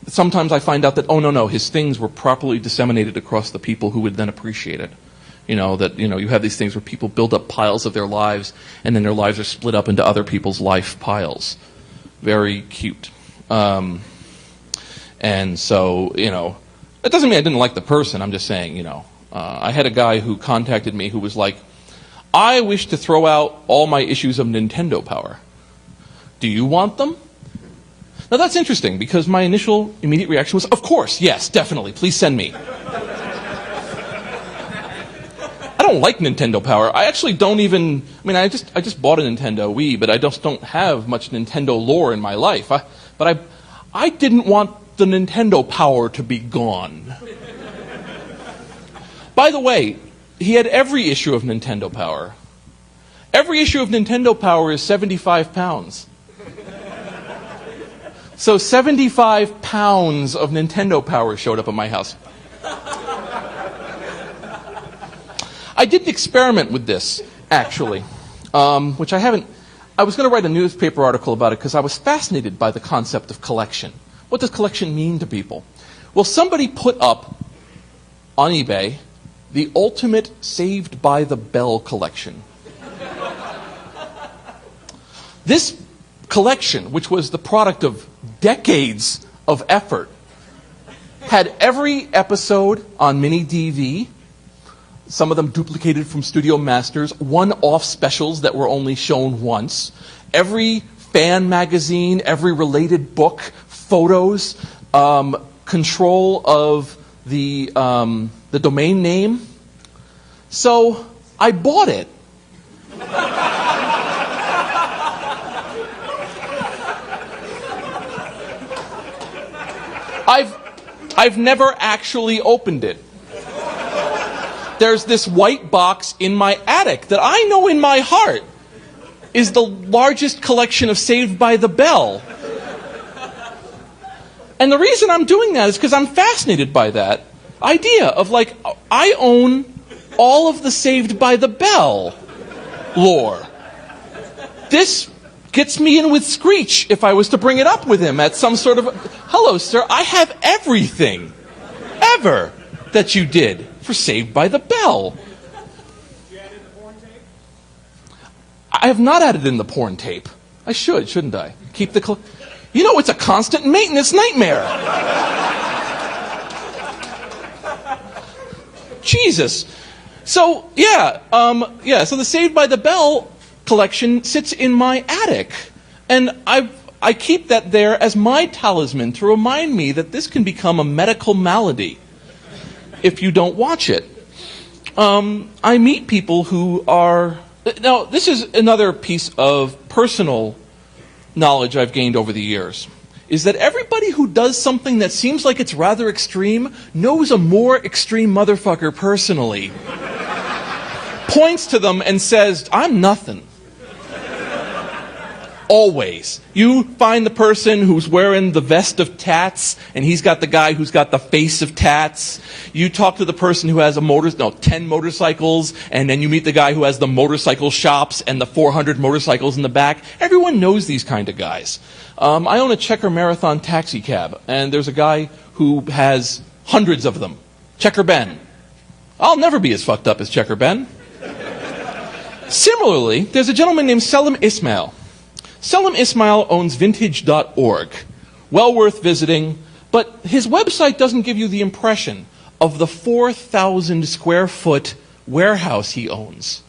sometimes I find out that, oh, no, his things were properly disseminated across the people who would then appreciate it. You have these things where people build up piles of their lives, and then their lives are split up into other people's life piles. Very cute. And so, that doesn't mean I didn't like the person. I'm just saying, I had a guy who contacted me who was like, "I wish to throw out all my issues of Nintendo Power. Do you want them?" Now that's interesting because my initial immediate reaction was, of course, yes, definitely, please send me. I don't like Nintendo Power. I actually don't even, I just bought a Nintendo Wii, but I just don't have much Nintendo lore in my life. But I didn't want the Nintendo Power to be gone. By the way, he had every issue of Nintendo Power. Every issue of Nintendo Power is 75 pounds. So 75 pounds of Nintendo Power showed up at my house. I did an experiment with this, actually, which I haven't. I was going to write a newspaper article about it because I was fascinated by the concept of collection. What does collection mean to people? Well, somebody put up on eBay the ultimate Saved by the Bell collection. This collection, which was the product of decades of effort, had every episode on mini DV, some of them duplicated from Studio Masters, one-off specials that were only shown once, every fan magazine, every related book, photos, control of the domain name. So I bought it. I've never actually opened it. There's this white box in my attic that I know in my heart is the largest collection of Saved by the Bell. And the reason I'm doing that is because I'm fascinated by that idea of I own all of the Saved by the Bell lore. This gets me in with Screech if I was to bring it up with him at some sort of, "Hello, sir, I have everything ever that you did for Saved by the Bell." Did you add in the porn tape? I have not added in the porn tape. I should, shouldn't I? Keep the... it's a constant maintenance nightmare. Jesus. So, so the Saved by the Bell collection sits in my attic. And I keep that there as my talisman to remind me that this can become a medical malady if you don't watch it. I meet people who are... Now, this is another piece of personal knowledge I've gained over the years, is that everybody who does something that seems like it's rather extreme knows a more extreme motherfucker personally, points to them and says, I'm nothing. Always. You find the person who's wearing the vest of tats, and he's got the guy who's got the face of tats. You talk to the person who has 10 motorcycles, and then you meet the guy who has the motorcycle shops and the 400 motorcycles in the back. Everyone knows these kind of guys. I own a Checker Marathon taxi cab, and there's a guy who has hundreds of them. Checker Ben. I'll never be as fucked up as Checker Ben. Similarly, there's a gentleman named Selim Ismail. Selim Ismail owns vintage.org. Well worth visiting, but his website doesn't give you the impression of the 4,000 square foot warehouse he owns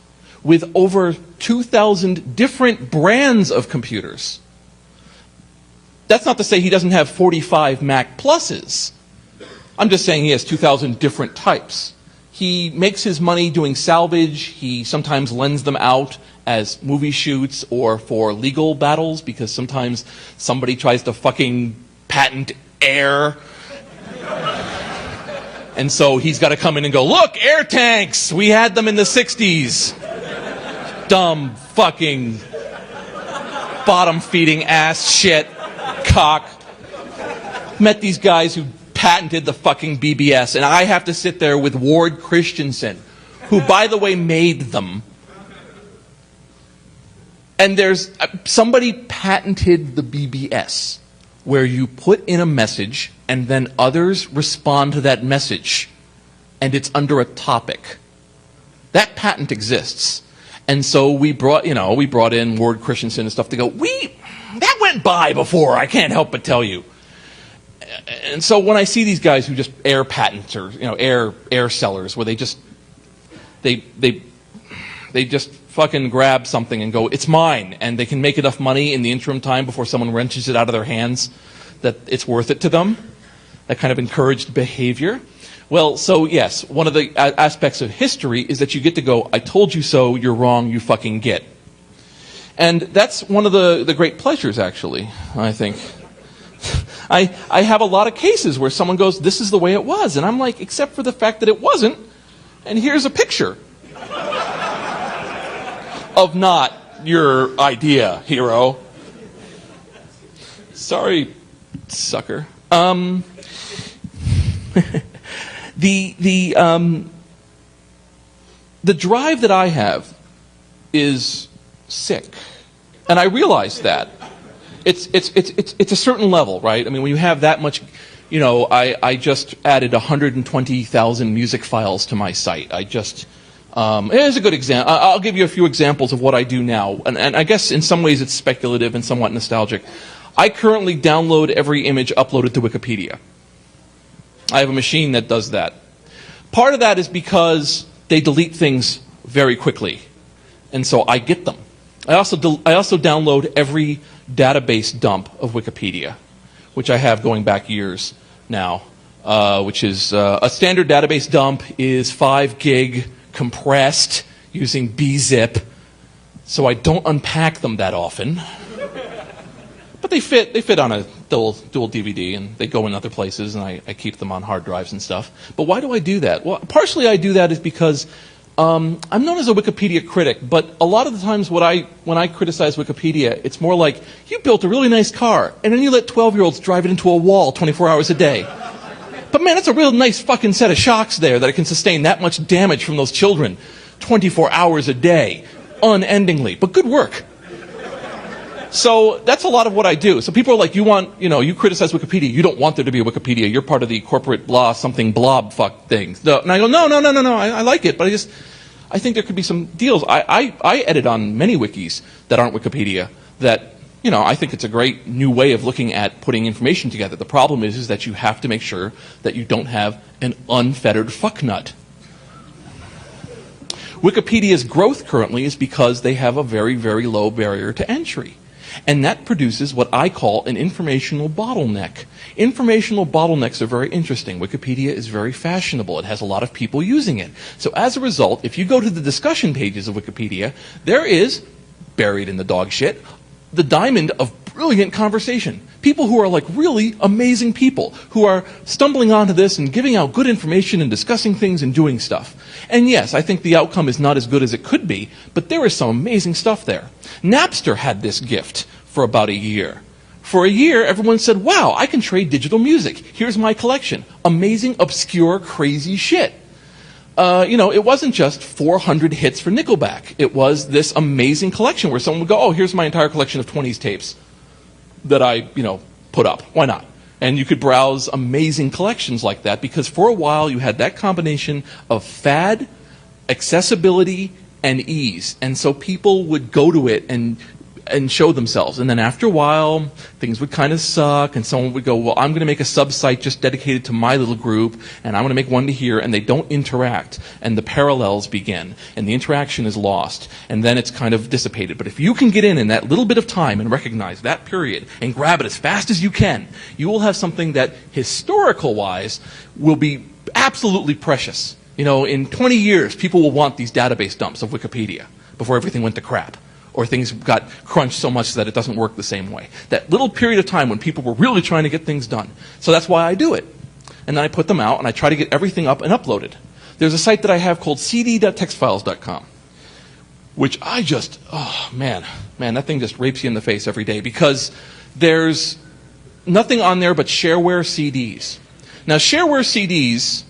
with over 2,000 different brands of computers. That's not to say he doesn't have 45 Mac Pluses. I'm just saying he has 2,000 different types. He makes his money doing salvage. He sometimes lends them out as movie shoots or for legal battles because sometimes somebody tries to fucking patent air. And so he's got to come in and go, look, air tanks! We had them in the 60s. Dumb fucking bottom-feeding ass shit cock. Met these guys who patented the fucking BBS, and I have to sit there with Ward Christensen, who, by the way, made them. And there's somebody patented the BBS, where you put in a message and then others respond to that message, and it's under a topic. That patent exists. And so we brought in Ward Christensen and stuff to go, that went by before, I can't help but tell you. And so when I see these guys who just air patents or air sellers, where they just fucking grab something and go, it's mine, and they can make enough money in the interim time before someone wrenches it out of their hands that it's worth it to them, that kind of encouraged behavior. Well, so yes, one of the aspects of history is that you get to go, I told you so, you're wrong, you fucking get. And that's one of the great pleasures, actually, I think. I have a lot of cases where someone goes, this is the way it was. And I'm like, except for the fact that it wasn't. And here's a picture of not your idea, hero. Sorry, sucker. The drive that I have is sick. And I realize that. It's a certain level, right? I mean, when you have that much, I just added 120,000 music files to my site. Here's a good example. I'll give you a few examples of what I do now. And I guess in some ways it's speculative and somewhat nostalgic. I currently download every image uploaded to Wikipedia. I have a machine that does that. Part of that is because they delete things very quickly. And so I get them. I also download every database dump of Wikipedia, which I have going back years now, which is a standard database dump is 5 gig compressed using bzip, so I don't unpack them that often. But they fit on a dual DVD, and they go in other places, and I keep them on hard drives and stuff. But why do I do that? Well, partially I do that is because I'm known as a Wikipedia critic, but a lot of the times when I criticize Wikipedia, it's more like, you built a really nice car, and then you let 12-year-olds drive it into a wall 24 hours a day. But man, it's a real nice fucking set of shocks there that it can sustain that much damage from those children 24 hours a day, unendingly. But good work. So that's a lot of what I do. So people are like, you criticize Wikipedia, you don't want there to be a Wikipedia, you're part of the corporate blah, something blob fuck thing. And I go, no, I like it, but I think there could be some deals. I edit on many wikis that aren't Wikipedia that, I think it's a great new way of looking at putting information together. The problem is that you have to make sure that you don't have an unfettered fucknut Wikipedia's growth currently is because they have a very, very low barrier to entry. And that produces what I call an informational bottleneck. Informational bottlenecks are very interesting. Wikipedia is very fashionable. It has a lot of people using it. So as a result, if you go to the discussion pages of Wikipedia, there is, buried in the dog shit, the diamond of brilliant conversation. People who are like really amazing people, who are stumbling onto this and giving out good information and discussing things and doing stuff. And yes, I think the outcome is not as good as it could be, but there is some amazing stuff there. Napster had this gift for about a year. For a year, everyone said, wow, I can trade digital music. Here's my collection. Amazing, obscure, crazy shit. It wasn't just 400 hits for Nickelback. It was this amazing collection where someone would go, oh, here's my entire collection of 20s tapes that I, put up. Why not? And you could browse amazing collections like that because for a while you had that combination of fad, accessibility, and ease. And so people would go to it and show themselves. And then after a while, things would kind of suck, and someone would go, well, I'm going to make a sub-site just dedicated to my little group, and I'm going to make one to here, and they don't interact. And the parallels begin, and the interaction is lost, and then it's kind of dissipated. But if you can get in that little bit of time and recognize that period and grab it as fast as you can, you will have something that, historical-wise, will be absolutely precious. In 20 years, people will want these database dumps of Wikipedia before everything went to crap. Or things got crunched so much that it doesn't work the same way. That little period of time when people were really trying to get things done. So that's why I do it. And then I put them out and I try to get everything up and uploaded. There's a site that I have called cd.textfiles.com, which I just, man, that thing just rapes you in the face every day because there's nothing on there but shareware CDs. Now, shareware CDs,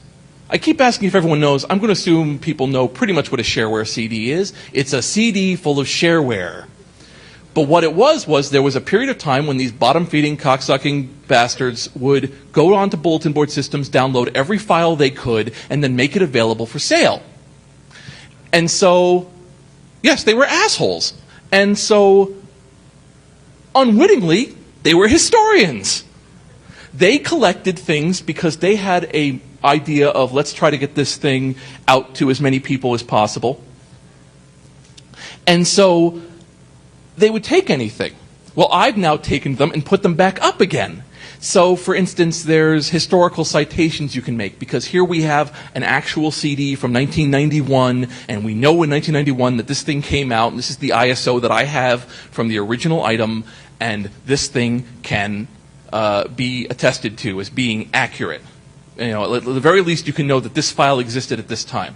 I keep asking if everyone knows. I'm going to assume people know pretty much what a shareware CD is. It's a CD full of shareware. But what it was there was a period of time when these bottom-feeding, cocksucking bastards would go onto bulletin board systems, download every file they could, and then make it available for sale. And so, yes, they were assholes. And so, unwittingly, they were historians. They collected things because they had a idea of let's try to get this thing out to as many people as possible. And so they would take anything. Well, I've now taken them and put them back up again. So, for instance, there's historical citations you can make because here we have an actual CD from 1991, and we know in 1991 that this thing came out, and this is the ISO that I have from the original item, and this thing can be attested to as being accurate. At the very least, you can know that this file existed at this time.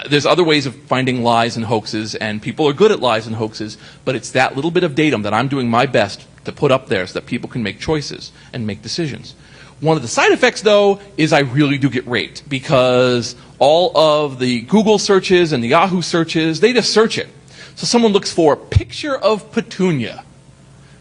There's other ways of finding lies and hoaxes, and people are good at lies and hoaxes, but it's that little bit of datum that I'm doing my best to put up there so that people can make choices and make decisions. One of the side effects, though, is I really do get raped because all of the Google searches and the Yahoo searches, they just search it. So someone looks for picture of petunia.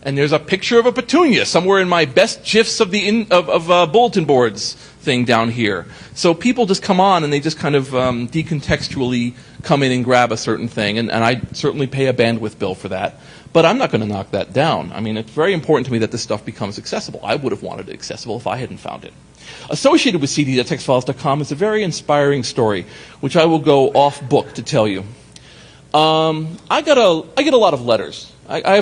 And there's a picture of a petunia somewhere in my best GIFs of bulletin boards thing down here. So people just come on and they just kind of decontextually come in and grab a certain thing. And I certainly pay a bandwidth bill for that. But I'm not going to knock that down. I mean, it's very important to me that this stuff becomes accessible. I would have wanted it accessible if I hadn't found it. Associated with cd.textfiles.com is a very inspiring story, which I will go off book to tell you. I get a lot of letters. I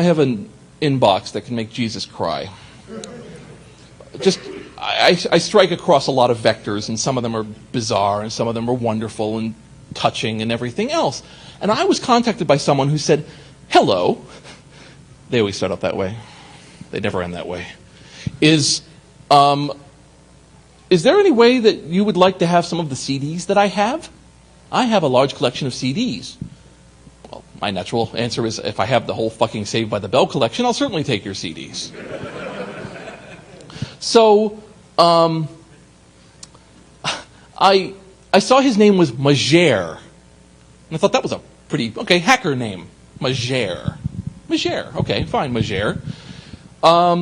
have an inbox that can make Jesus cry. I strike across a lot of vectors, and some of them are bizarre, and some of them are wonderful and touching and everything else. And I was contacted by someone who said, hello. They always start out that way. They never end that way. Is there any way that you would like to have some of the CDs that I have? I have a large collection of CDs. Well, my natural answer is if I have the whole fucking Saved by the Bell collection, I'll certainly take your CDs. So, I saw his name was Majer. And I thought that was a pretty, hacker name. Majer. Okay, fine, Majer. How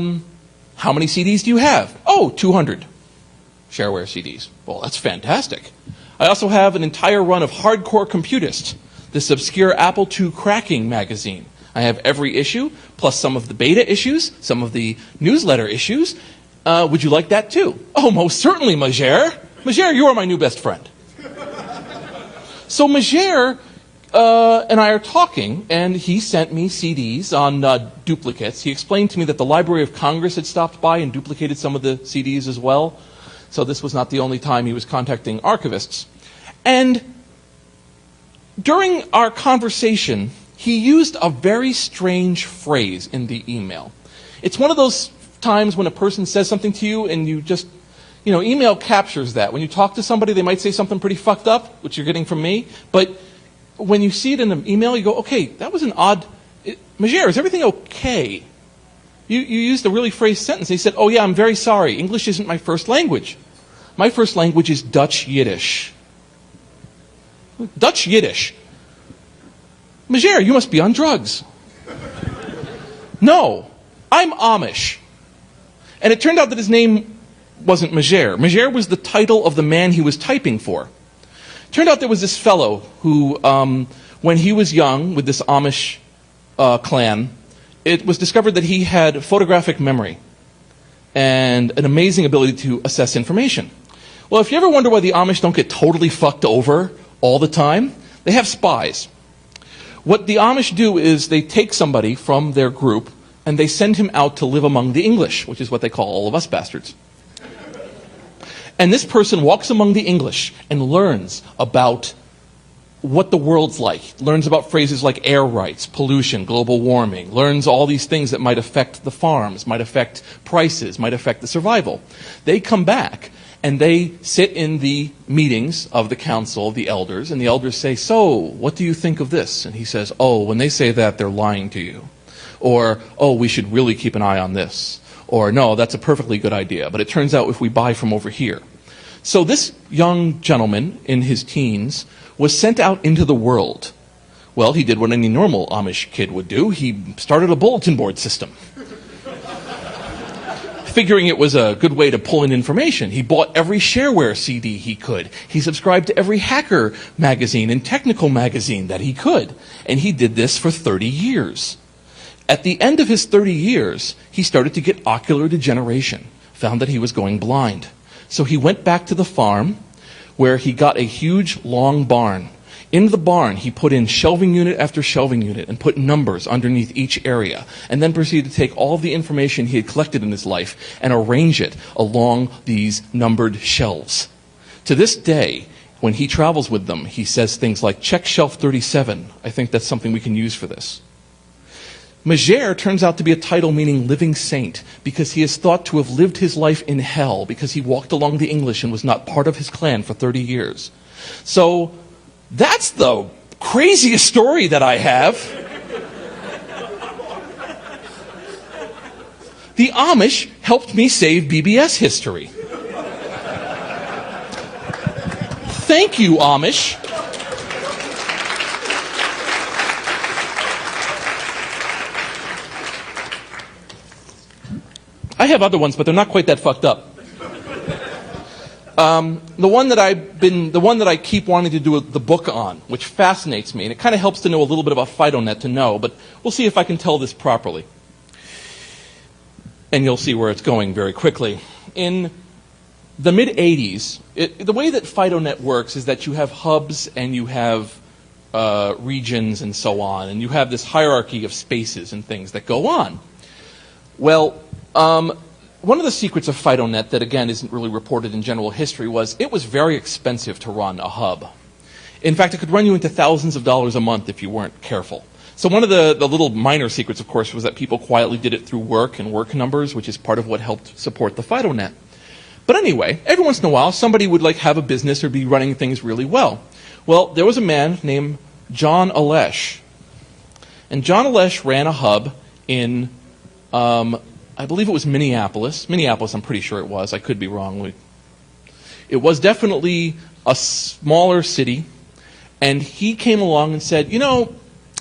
many CDs do you have? Oh, 200 shareware CDs. Well, that's fantastic. I also have an entire run of Hardcore Computist, this obscure Apple II cracking magazine. I have every issue, plus some of the beta issues, some of the newsletter issues. Would you like that too? Oh, most certainly, Majer. Majer, you are my new best friend. So Megere and I are talking, and he sent me CDs on duplicates. He explained to me that the Library of Congress had stopped by and duplicated some of the CDs as well. So this was not the only time he was contacting archivists. And during our conversation, he used a very strange phrase in the email. It's one of those times when a person says something to you and you just, email captures that. When you talk to somebody, they might say something pretty fucked up, which you're getting from me, but when you see it in an email, you go, okay, that was an odd... Megere, is everything okay? You used a really phrased sentence. He said, oh yeah, I'm very sorry. English isn't my first language. My first language is Dutch Yiddish. Dutch Yiddish. Megere, you must be on drugs. No, I'm Amish. And it turned out that his name wasn't Megere. Megere was the title of the man he was typing for. Turned out there was this fellow who, when he was young with this Amish clan, it was discovered that he had photographic memory and an amazing ability to assess information. Well, if you ever wonder why the Amish don't get totally fucked over all the time, they have spies. What the Amish do is they take somebody from their group and they send him out to live among the English, which is what they call all of us bastards. And this person walks among the English and learns about what the world's like, learns about phrases like air rights, pollution, global warming, learns all these things that might affect the farms, might affect prices, might affect the survival. They come back and they sit in the meetings of the council, the elders, and the elders say, so, what do you think of this? And he says, oh, when they say that, they're lying to you. Or, oh, we should really keep an eye on this. Or, no, that's a perfectly good idea, but it turns out if we buy from over here. So this young gentleman in his teens was sent out into the world. Well, he did what any normal Amish kid would do. He started a bulletin board system. Figuring it was a good way to pull in information. He bought every shareware CD he could. He subscribed to every hacker magazine and technical magazine that he could. And he did this for 30 years. At the end of his 30 years, he started to get ocular degeneration, found that he was going blind. So he went back to the farm where he got a huge, long barn. In the barn, he put in shelving unit after shelving unit and put numbers underneath each area, and then proceeded to take all of the information he had collected in his life and arrange it along these numbered shelves. To this day, when he travels with them, he says things like, check shelf 37. I think that's something we can use for this. Megere turns out to be a title meaning living saint because he is thought to have lived his life in hell because he walked along the English and was not part of his clan for 30 years. So that's the craziest story that I have. The Amish helped me save BBS history. Thank you, Amish. I have other ones, but they're not quite that fucked up. The one that I keep wanting to do the book on, which fascinates me, and it kind of helps to know a little bit about FidoNet to know, but we'll see if I can tell this properly. And you'll see where it's going very quickly. In the mid-'80s, the way that FidoNet works is that you have hubs and you have regions and so on, and you have this hierarchy of spaces and things that go on. Well, one of the secrets of FidoNet that, again, isn't really reported in general history was it was very expensive to run a hub. In fact, it could run you into thousands of dollars a month if you weren't careful. So one of the little minor secrets, of course, was that people quietly did it through work and work numbers, which is part of what helped support the FidoNet. But anyway, every once in a while, somebody would have a business or be running things really well. Well, there was a man named John Alesh. And John Alesh ran a hub in I believe it was Minneapolis. Minneapolis, I'm pretty sure it was. I could be wrong. It was definitely a smaller city. And he came along and said,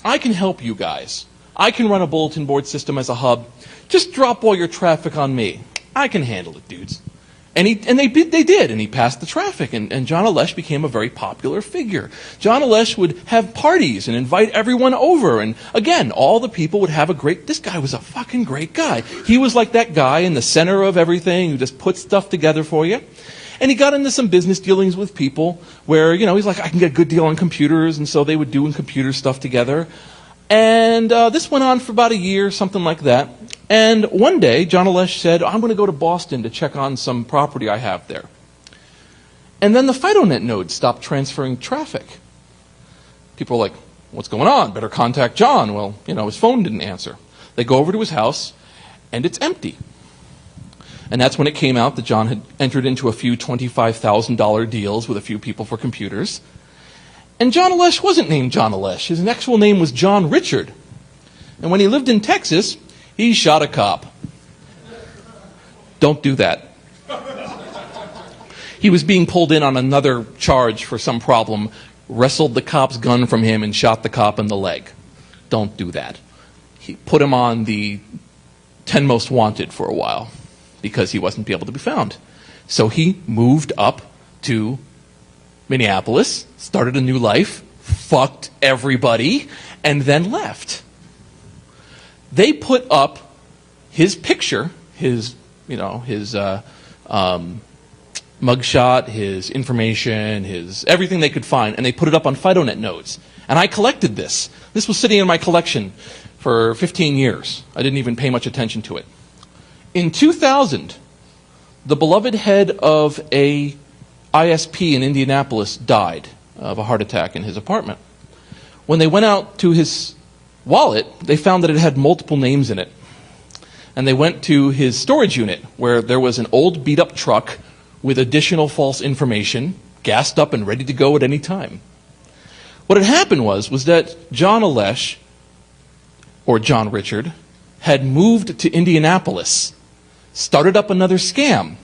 I can help you guys. I can run a bulletin board system as a hub. Just drop all your traffic on me. I can handle it, dudes. And they did, and he passed the traffic, and John Alesh became a very popular figure. John Alesh would have parties and invite everyone over, and again, all the people would have this guy was a fucking great guy. He was like that guy in the center of everything who just put stuff together for you. And he got into some business dealings with people where, he's like, I can get a good deal on computers, and so they would do computer stuff together. And this went on for about a year, something like that. And one day, John Alesh said, I'm going to go to Boston to check on some property I have there. And then the FidoNet node stopped transferring traffic. People were like, what's going on? Better contact John. Well, his phone didn't answer. They go over to his house, and it's empty. And that's when it came out that John had entered into a few $25,000 deals with a few people for computers. And John Alesh wasn't named John Alesh. His actual name was John Richard. And when he lived in Texas, he shot a cop. Don't do that. He was being pulled in on another charge for some problem, wrestled the cop's gun from him, and shot the cop in the leg. Don't do that. He put him on the 10 most wanted for a while because he wasn't able to be found. So he moved up to Minneapolis, started a new life, fucked everybody, and then left. They put up his picture, his mugshot, his information, his everything they could find, and they put it up on FidoNet nodes. And I collected this. This was sitting in my collection for 15 years. I didn't even pay much attention to it. In 2000, the beloved head of a ISP in Indianapolis died of a heart attack in his apartment. When they went out to his wallet, they found that it had multiple names in it. And they went to his storage unit, where there was an old beat-up truck with additional false information, gassed up and ready to go at any time. What had happened was that John Alesh, or John Richard, had moved to Indianapolis, started up another scam,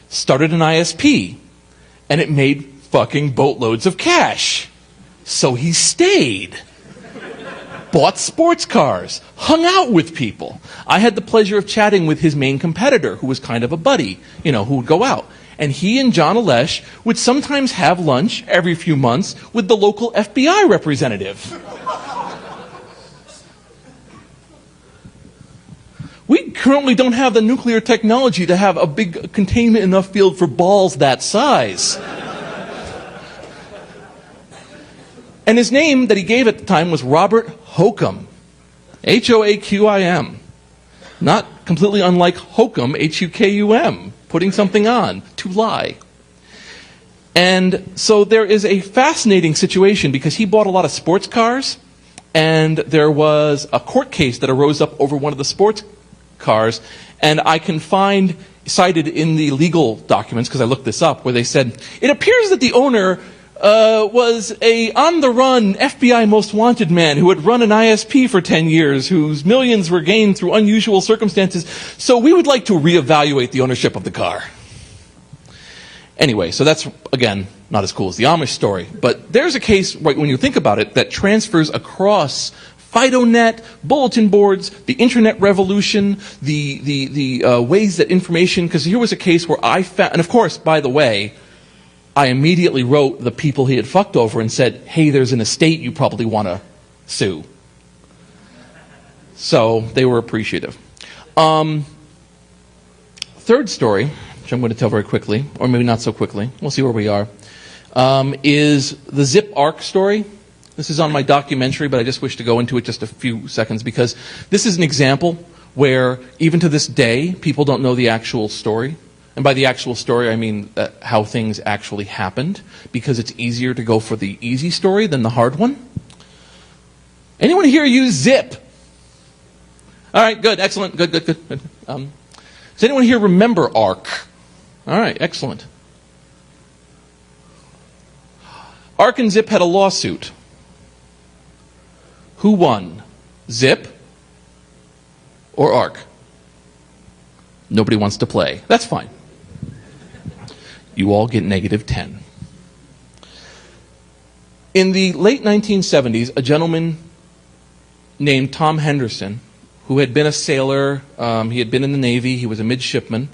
started an ISP, and it made fucking boatloads of cash. So he stayed. Bought sports cars, hung out with people. I had the pleasure of chatting with his main competitor, who was kind of a buddy, who would go out. And he and John Alesh would sometimes have lunch every few months with the local FBI representative. We currently don't have the nuclear technology to have a big containment enough field for balls that size. And his name that he gave at the time was Robert Hokum. Hoaqim. Not completely unlike hokum, Hukum, putting something on, to lie. And so there is a fascinating situation because he bought a lot of sports cars, and there was a court case that arose up over one of the sports cars, and I can find cited in the legal documents, because I looked this up, where they said, it appears that the owner was a on-the-run FBI most wanted man who had run an ISP for 10 years, whose millions were gained through unusual circumstances, so we would like to reevaluate the ownership of the car. Anyway, so that's, again, not as cool as the Amish story, but there's a case, right, when you think about it, that transfers across FidoNet, bulletin boards, the internet revolution, the ways that information, because here was a case where I found, and of course, by the way, I immediately wrote the people he had fucked over and said, hey, there's an estate you probably want to sue. So they were appreciative. Third story, which I'm going to tell very quickly, or maybe not so quickly, we'll see where we are, is the Zip Arc story. This is on my documentary, but I just wish to go into it just a few seconds because this is an example where even to this day, people don't know the actual story. And by the actual story, I mean how things actually happened, because it's easier to go for the easy story than the hard one. Anyone here use Zip? All right, good, excellent, good. Does anyone here remember ARC? All right, excellent. ARC and Zip had a lawsuit. Who won? Zip or ARC? Nobody wants to play. That's fine. You all get -10. In the late 1970s, a gentleman named Tom Henderson, who had been a sailor, he had been in the Navy, he was a midshipman,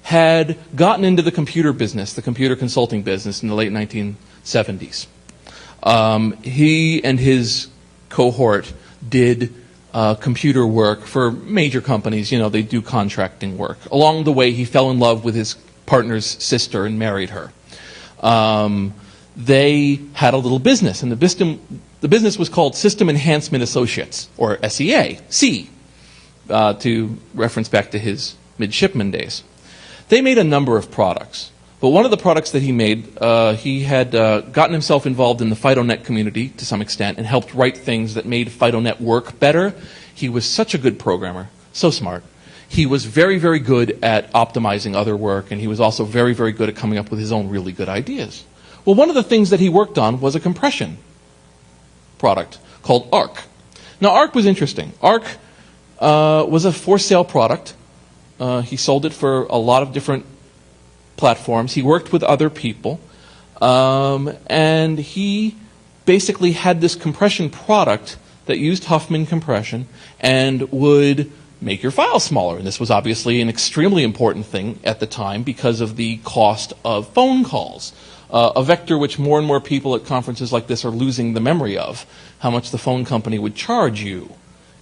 had gotten into the computer business, the computer consulting business in the late 1970s. He and his cohort did computer work for major companies. They do contracting work. Along the way, he fell in love with his partner's sister and married her. They had a little business, and the business was called System Enhancement Associates, or SEA, to reference back to his midshipman days. They made a number of products, but one of the products that he made, he had gotten himself involved in the FidoNet community to some extent and helped write things that made FidoNet work better. He was such a good programmer, so smart. He was very, very good at optimizing other work, and he was also very, very good at coming up with his own really good ideas. Well, one of the things that he worked on was a compression product called ARC. Now, ARC was interesting. ARC was a for-sale product. He sold it for a lot of different platforms. He worked with other people. And he basically had this compression product that used Huffman compression and would make your file smaller. And this was obviously an extremely important thing at the time because of the cost of phone calls. A vector which more and more people at conferences like this are losing the memory of, how much the phone company would charge you.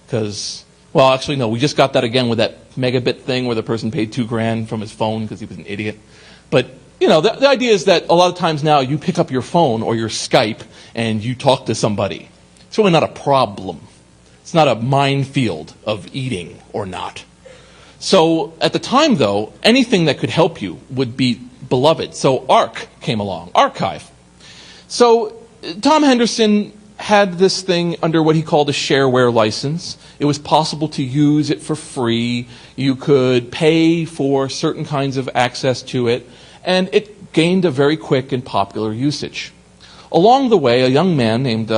Because, well, actually, no, we just got that again with that megabit thing where the person paid $2,000 from his phone because he was an idiot. But, you know, the idea is that a lot of times now you pick up your phone or your Skype and you talk to somebody. It's really not a problem. It's not a minefield of eating or not. So at the time, though, anything that could help you would be beloved. So ARC came along, archive. So Tom Henderson had this thing under what he called a shareware license. It was possible to use it for free. You could pay for certain kinds of access to it, and it gained a very quick and popular usage. Along the way, a young man named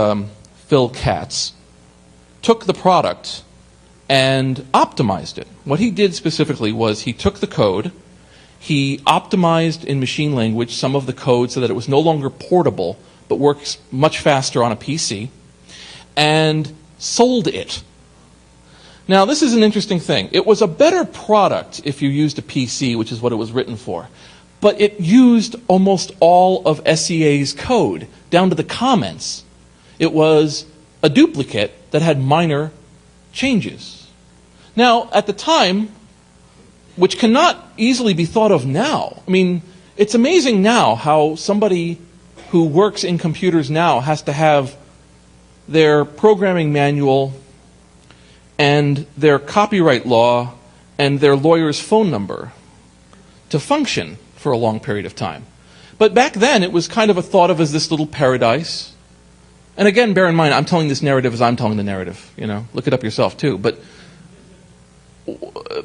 Phil Katz took the product and optimized it. What he did specifically was he took the code, he optimized in machine language some of the code so that it was no longer portable, but works much faster on a PC, and sold it. Now, this is an interesting thing. It was a better product if you used a PC, which is what it was written for, but it used almost all of SEA's code, down to the comments. It was a duplicate that had minor changes. Now, at the time, which cannot easily be thought of now. I mean, it's amazing now how somebody who works in computers now has to have their programming manual and their copyright law and their lawyer's phone number to function for a long period of time. But back then, it was kind of a thought of as this little paradise. And again, bear in mind, I'm telling this narrative as I'm telling the narrative. You know, look it up yourself too. But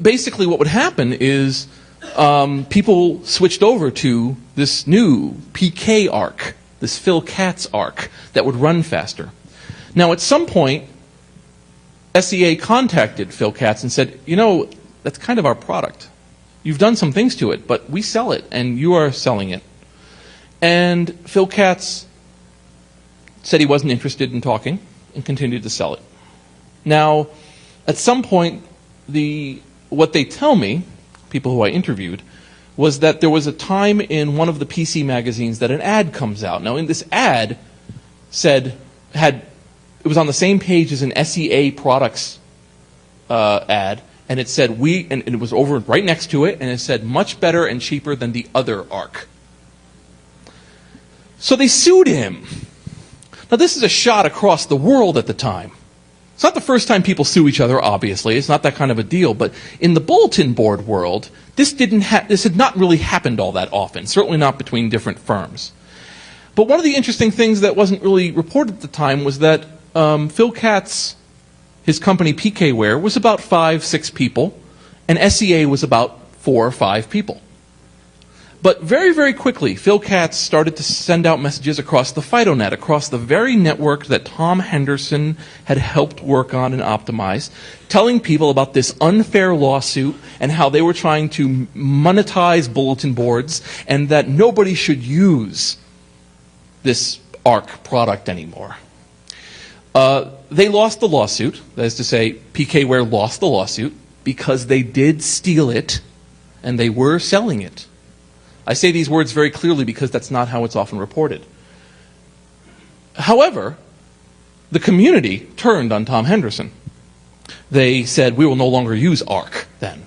basically what would happen is people switched over to this new PK ARC, this Phil Katz ARC, that would run faster. Now, at some point, SEA contacted Phil Katz and said, you know, that's kind of our product. You've done some things to it, but we sell it, and you are selling it. And Phil Katz said he wasn't interested in talking and continued to sell it. Now, at some point, what they tell me, people who I interviewed, was that there was a time in one of the PC magazines that an ad comes out. Now, in this ad, it was on the same page as an SEA products ad, and it said and it was over right next to it, and it said much better and cheaper than the other ARC. So they sued him. Now, this is a shot across the world at the time. It's not the first time people sue each other, obviously. It's not that kind of a deal. But in the bulletin board world, this had not really happened all that often, certainly not between different firms. But one of the interesting things that wasn't really reported at the time was that Phil Katz, his company PKware, was about 5-6 people, and SEA was about 4 or 5 people. But very, very quickly, Phil Katz started to send out messages across the FidoNet, across the very network that Tom Henderson had helped work on and optimize, telling people about this unfair lawsuit and how they were trying to monetize bulletin boards and that nobody should use this ARC product anymore. They lost the lawsuit. That is to say, PKware lost the lawsuit because they did steal it and they were selling it. I say these words very clearly because that's not how it's often reported. However, the community turned on Tom Henderson. They said, we will no longer use ARC then.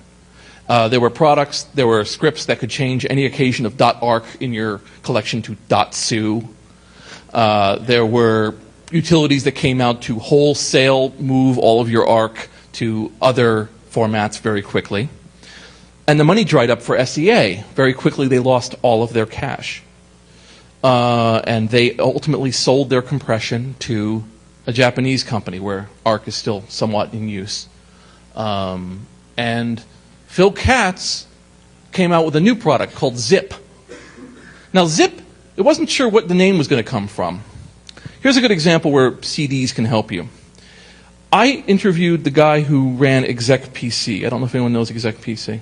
There were products, there were scripts that could change any occasion of .arc in your collection to .su. There were utilities that came out to wholesale move all of your ARC to other formats very quickly. And the money dried up for SEA. Very quickly they lost all of their cash. And they ultimately sold their compression to a Japanese company where ARC is still somewhat in use. And Phil Katz came out with a new product called Zip. Now Zip, it wasn't sure what the name was going to come from. Here's a good example where CDs can help you. I interviewed the guy who ran Exec PC. I don't know if anyone knows Exec PC.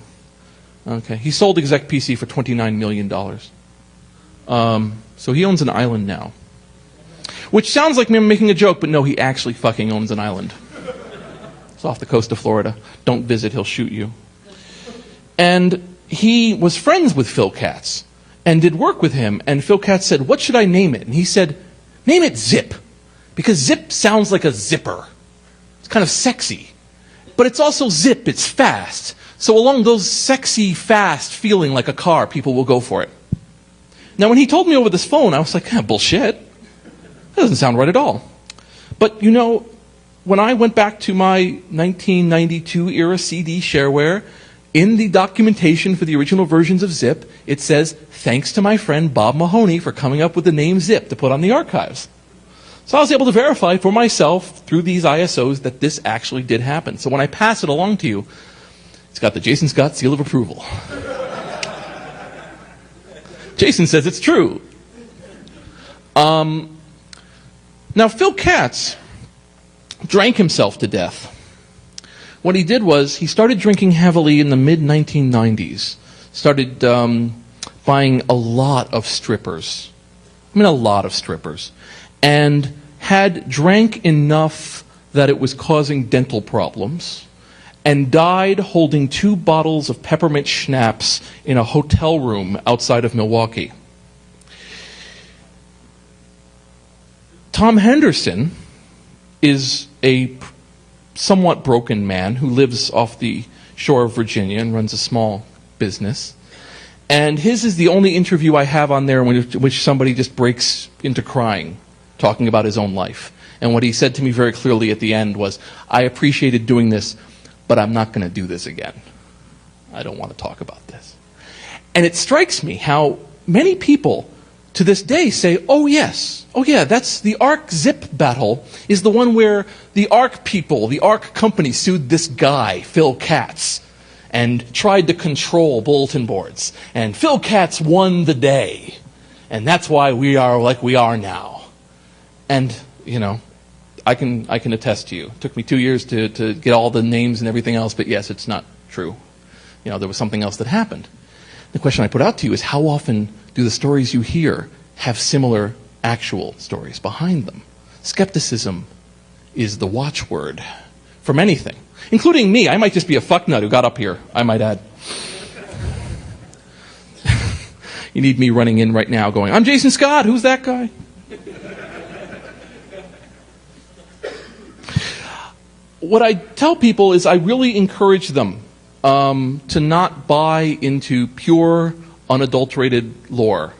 Okay, he sold Exec PC for $29 million. So he owns an island now. Which sounds like me making a joke, but no, he actually fucking owns an island. It's off the coast of Florida. Don't visit, he'll shoot you. And he was friends with Phil Katz and did work with him. And Phil Katz said, "What should I name it?" And he said, "Name it Zip. Because zip sounds like a zipper. It's kind of sexy. But it's also zip, it's fast. So along those sexy, fast feeling like a car, people will go for it." Now when he told me over this phone, I was like, bullshit. That doesn't sound right at all. But you know, when I went back to my 1992 era CD shareware, in the documentation for the original versions of Zip, it says, "Thanks to my friend Bob Mahoney for coming up with the name Zip to put on the archives." So I was able to verify for myself through these ISOs that this actually did happen. So when I pass it along to you, it's got the Jason Scott seal of approval. Jason says it's true. Now Phil Katz drank himself to death. What he did was he started drinking heavily in the mid-1990s. Started buying a lot of strippers. I mean a lot of strippers. And had drank enough that it was causing dental problems. And died holding 2 bottles of peppermint schnapps in a hotel room outside of Milwaukee. Tom Henderson is a somewhat broken man who lives off the shore of Virginia and runs a small business. And his is the only interview I have on there in which somebody just breaks into crying, talking about his own life. And what he said to me very clearly at the end was, "I appreciated doing this, but I'm not going to do this again. I don't want to talk about this." And it strikes me how many people to this day say, "Oh yes, oh yeah, that's the ARC Zip battle is the one where the ARC people, the ARC company sued this guy, Phil Katz, and tried to control bulletin boards. And Phil Katz won the day. And that's why we are like we are now." And, you know, I can attest to you. It took me 2 years to get all the names and everything else, but yes, it's not true. You know, there was something else that happened. The question I put out to you is, how often do the stories you hear have similar actual stories behind them? Skepticism is the watchword from anything, including me. I might just be a fucknut who got up here, I might add. You need me running in right now going, "I'm Jason Scott, who's that guy?" What I tell people is I really encourage them to not buy into pure, unadulterated lore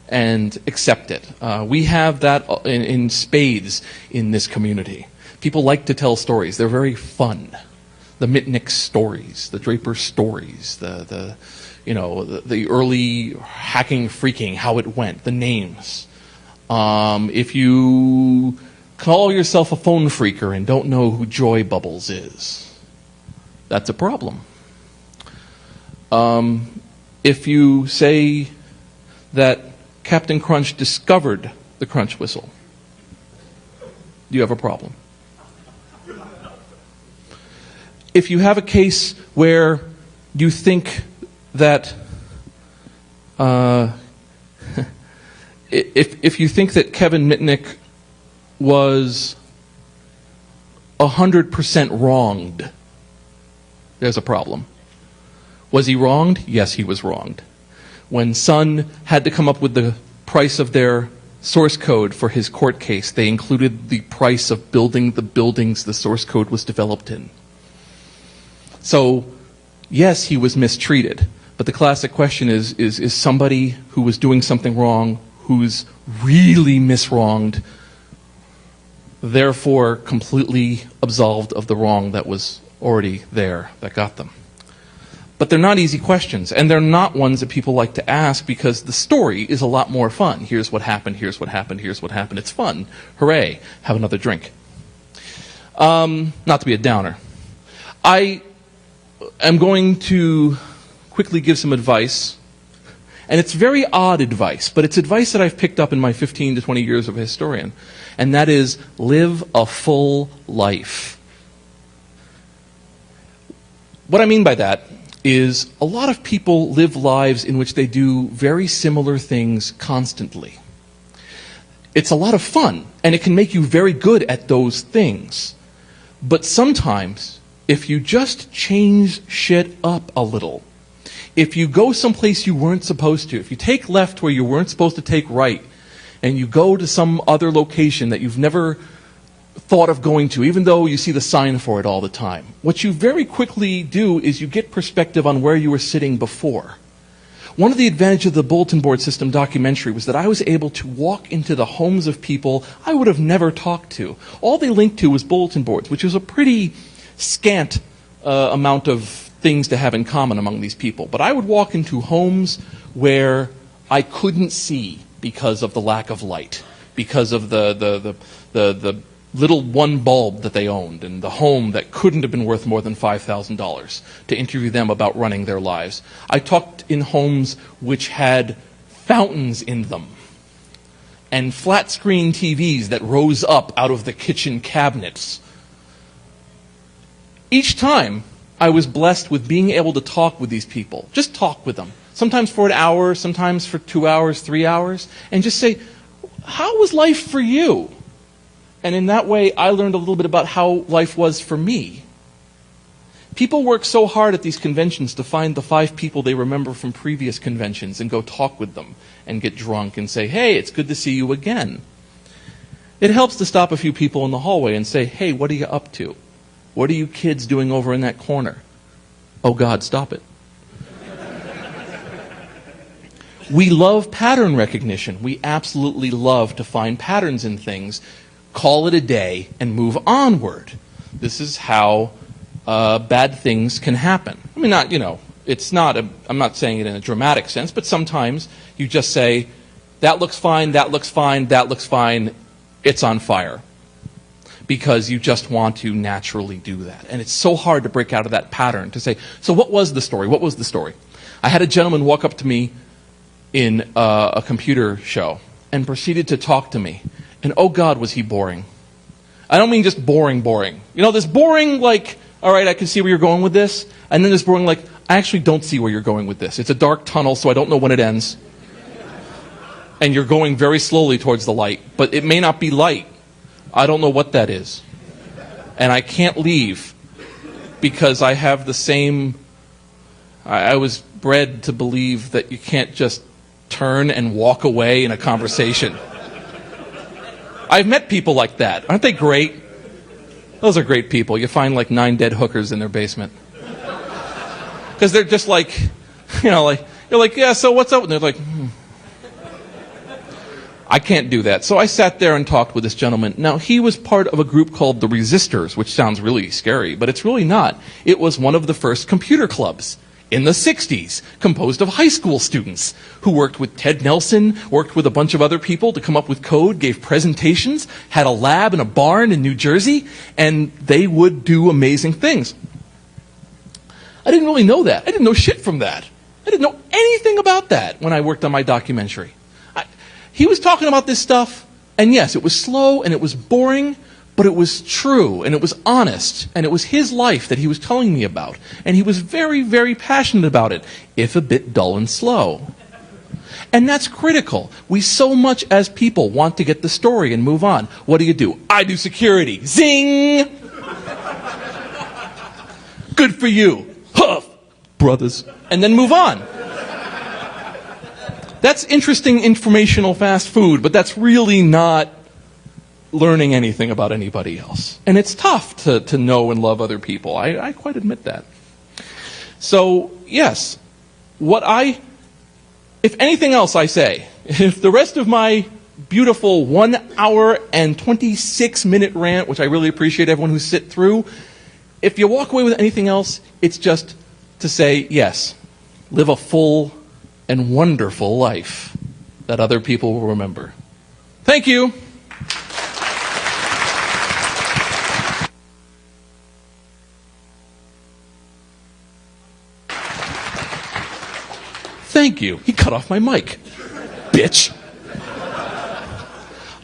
and accept it. We have that in spades in this community. People like to tell stories. They're very fun. The Mitnick stories, the Draper stories, the early hacking, freaking, how it went, the names. If you call yourself a phone phreaker and don't know who Joy Bubbles is, that's a problem. If you say that Captain Crunch discovered the Crunch whistle, you have a problem. If you have a case where you think that if you think that Kevin Mitnick was 100% wronged, there's a problem. Was he wronged? Yes, he was wronged. When Sun had to come up with the price of their source code for his court case, they included the price of building the buildings the source code was developed in. So Yes, he was mistreated, but the classic question is somebody who was doing something wrong, who's really miswronged, therefore completely absolved of the wrong that was already there that got them. But they're not easy questions, and they're not ones that people like to ask because the story is a lot more fun. Here's what happened, here's what happened, here's what happened. It's fun. Hooray. Have another drink. Not to be a downer. I am going to quickly give some advice, and it's very odd advice, but it's advice that I've picked up in my 15 to 20 years of a historian, and that is live a full life. What I mean by that is a lot of people live lives in which they do very similar things constantly. It's a lot of fun, and it can make you very good at those things. But sometimes, if you just change shit up a little, if you go someplace you weren't supposed to, if you take left where you weren't supposed to take right, and you go to some other location that you've never thought of going to, even though you see the sign for it all the time, what you very quickly do is you get perspective on where you were sitting before. One of the advantages of the bulletin board system documentary was that I was able to walk into the homes of people I would have never talked to. All they linked to was bulletin boards, which was a pretty scant amount of things to have in common among these people. But I would walk into homes where I couldn't see because of the lack of light, because of the little one bulb that they owned, and the home that couldn't have been worth more than $5,000, to interview them about running their lives. I talked in homes which had fountains in them, and flat screen TVs that rose up out of the kitchen cabinets. Each time, I was blessed with being able to talk with these people. Just talk with them. Sometimes for an hour, sometimes for 2 hours, 3 hours, and just say, how was life for you? And in that way, I learned a little bit about how life was for me. People work so hard at these conventions to find the 5 people they remember from previous conventions and go talk with them and get drunk and say, hey, it's good to see you again. It helps to stop a few people in the hallway and say, hey, what are you up to? What are you kids doing over in that corner? Oh God, stop it. We love pattern recognition. We absolutely love to find patterns in things, call it a day, and move onward. This is how bad things can happen. I mean, I'm not saying it in a dramatic sense, but sometimes you just say, that looks fine, that looks fine, that looks fine, it's on fire. Because you just want to naturally do that. And it's so hard to break out of that pattern, to say, so what was the story? What was the story? I had a gentleman walk up to me in a computer show and proceeded to talk to me. And oh God, was he boring. I don't mean just boring. You know, this boring, like, all right, I can see where you're going with this. And then this boring, like, I actually don't see where you're going with this. It's a dark tunnel, so I don't know when it ends. And you're going very slowly towards the light. But it may not be light. I don't know what that is. And I can't leave because I have the same... I was bred to believe that you can't just turn and walk away in a conversation. I've met people like that. Aren't they great? Those are great people. You find like 9 dead hookers in their basement. Because they're just like, you know, like, you're like, yeah, so what's up? And they're like, I can't do that. So I sat there and talked with this gentleman. Now, he was part of a group called the Resistors, which sounds really scary, but it's really not. It was one of the first computer clubs in the 60s, composed of high school students who worked with Ted Nelson, worked with a bunch of other people to come up with code, gave presentations, had a lab in a barn in New Jersey, and they would do amazing things. I didn't really know that. I didn't know shit from that. I didn't know anything about that when I worked on my documentary. He was talking about this stuff, and yes, it was slow and it was boring, but it was true and it was honest, and it was his life that he was telling me about, and he was very, very passionate about it, if a bit dull and slow. And that's critical. We so much as people want to get the story and move on. What do? I do security. Zing! Good for you. Huff, brothers. And then move on. That's interesting informational fast food, but that's really not learning anything about anybody else. And it's tough to know and love other people. I quite admit that. So, yes, if anything else I say, if the rest of my beautiful 1 hour and 26-minute rant, which I really appreciate everyone who sit through, if you walk away with anything else, it's just to say, yes, live a full and wonderful life that other people will remember. Thank you. Thank you. He cut off my mic. Bitch.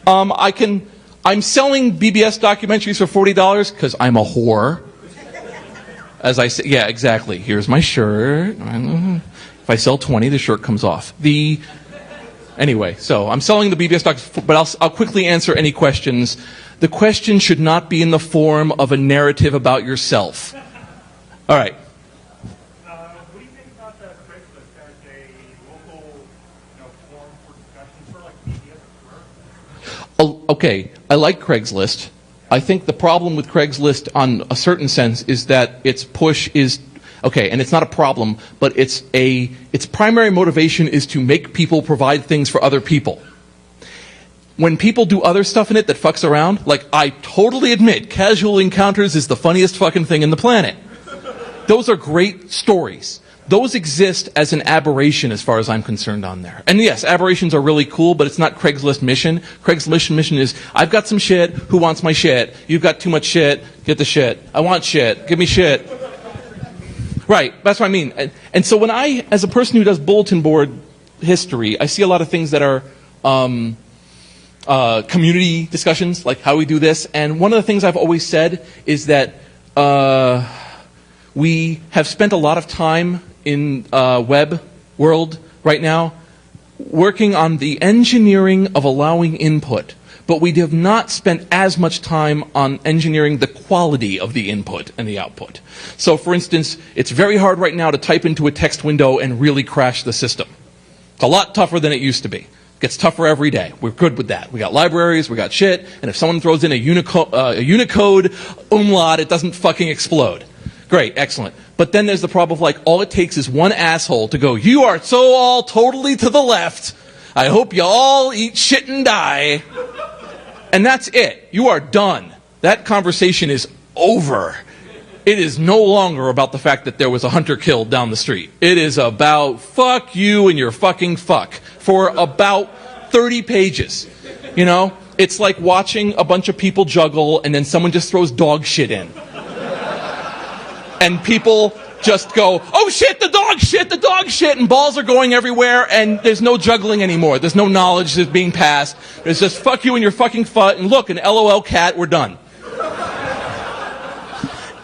I'm selling BBS documentaries for $40 because I'm a whore. As I say, yeah, exactly. Here's my shirt. If I sell 20, the shirt comes off. Anyway, so I'm selling the BBS docs, but I'll quickly answer any questions. The question should not be in the form of a narrative about yourself. All right. What do you think about the Craigslist as a local, forum for discussions for like media? Okay, I like Craigslist. I think the problem with Craigslist on a certain sense is that its push is, okay, and it's not a problem, but its primary motivation is to make people provide things for other people. When people do other stuff in it that fucks around, like I totally admit Casual Encounters is the funniest fucking thing in the planet. Those are great stories. Those exist as an aberration as far as I'm concerned on there. And yes, aberrations are really cool, but it's not Craigslist mission. Craigslist mission is, I've got some shit, who wants my shit? You've got too much shit, get the shit. I want shit, give me shit. Right, that's what I mean. And so when I, as a person who does bulletin board history, I see a lot of things that are community discussions, like how we do this. And one of the things I've always said is that we have spent a lot of time in web world right now working on the engineering of allowing input, but we have not spent as much time on engineering the quality of the input and the output. So for instance, it's very hard right now to type into a text window and really crash the system. It's a lot tougher than it used to be. It gets tougher every day. We're good with that. We got libraries, we got shit, and if someone throws in a Unicode umlaut, it doesn't fucking explode. Great, excellent. But then there's the problem of like, all it takes is one asshole to go, you are so all totally to the left. I hope you all eat shit and die. And that's it. You are done. That conversation is over. It is no longer about the fact that there was a hunter killed down the street. It is about fuck you and your fucking fuck for about 30 pages. You know? It's like watching a bunch of people juggle and then someone just throws dog shit in. And people just go, oh shit, the dog shit, and balls are going everywhere, and there's no juggling anymore. There's no knowledge that's being passed. There's just fuck you and your fucking fut, and look, an LOL cat, we're done.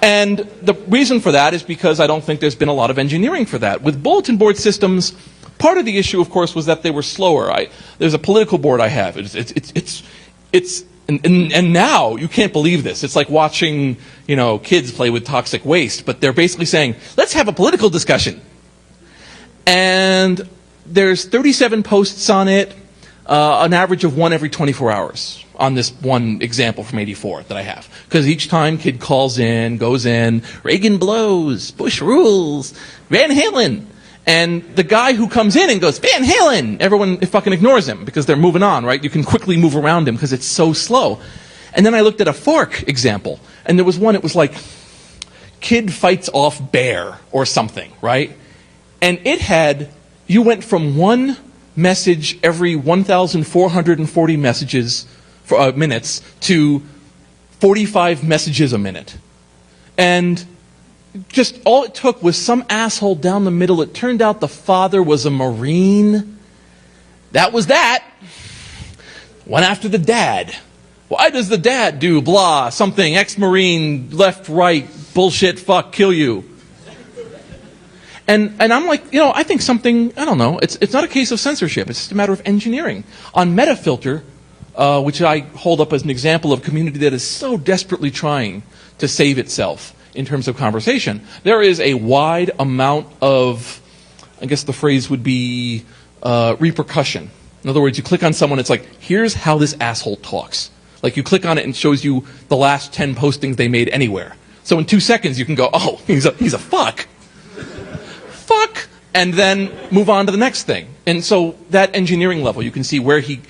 And the reason for that is because I don't think there's been a lot of engineering for that. With bulletin board systems, part of the issue, of course, was that they were slower. There's a political board I have. And now, you can't believe this. It's like watching, kids play with toxic waste, but they're basically saying, let's have a political discussion. And there's 37 posts on it, an average of one every 24 hours on this one example from '84 that I have. Because each time kid calls in, goes in, Reagan blows, Bush rules, Van Halen. And the guy who comes in and goes, Van Halen, everyone fucking ignores him because they're moving on, right? You can quickly move around him because it's so slow. And then I looked at a fork example, and there was one, it was like, kid fights off bear or something, right? And it had, you went from one message every 1,440 minutes to 45 messages a minute. And just all it took was some asshole down the middle. It turned out the father was a Marine. That was that. Went after the dad. Why does the dad do blah, something, ex-Marine, left, right, bullshit, fuck, kill you? And I'm like, I think something, I don't know, it's not a case of censorship. It's just a matter of engineering. On Metafilter, which I hold up as an example of a community that is so desperately trying to save itself in terms of conversation, there is a wide amount of, I guess the phrase would be repercussion. In other words, you click on someone, it's like, here's how this asshole talks. Like you click on it and it shows you the last 10 postings they made anywhere. So in 2 seconds you can go, oh, he's a fuck. and then move on to the next thing. And so that engineering level, you can see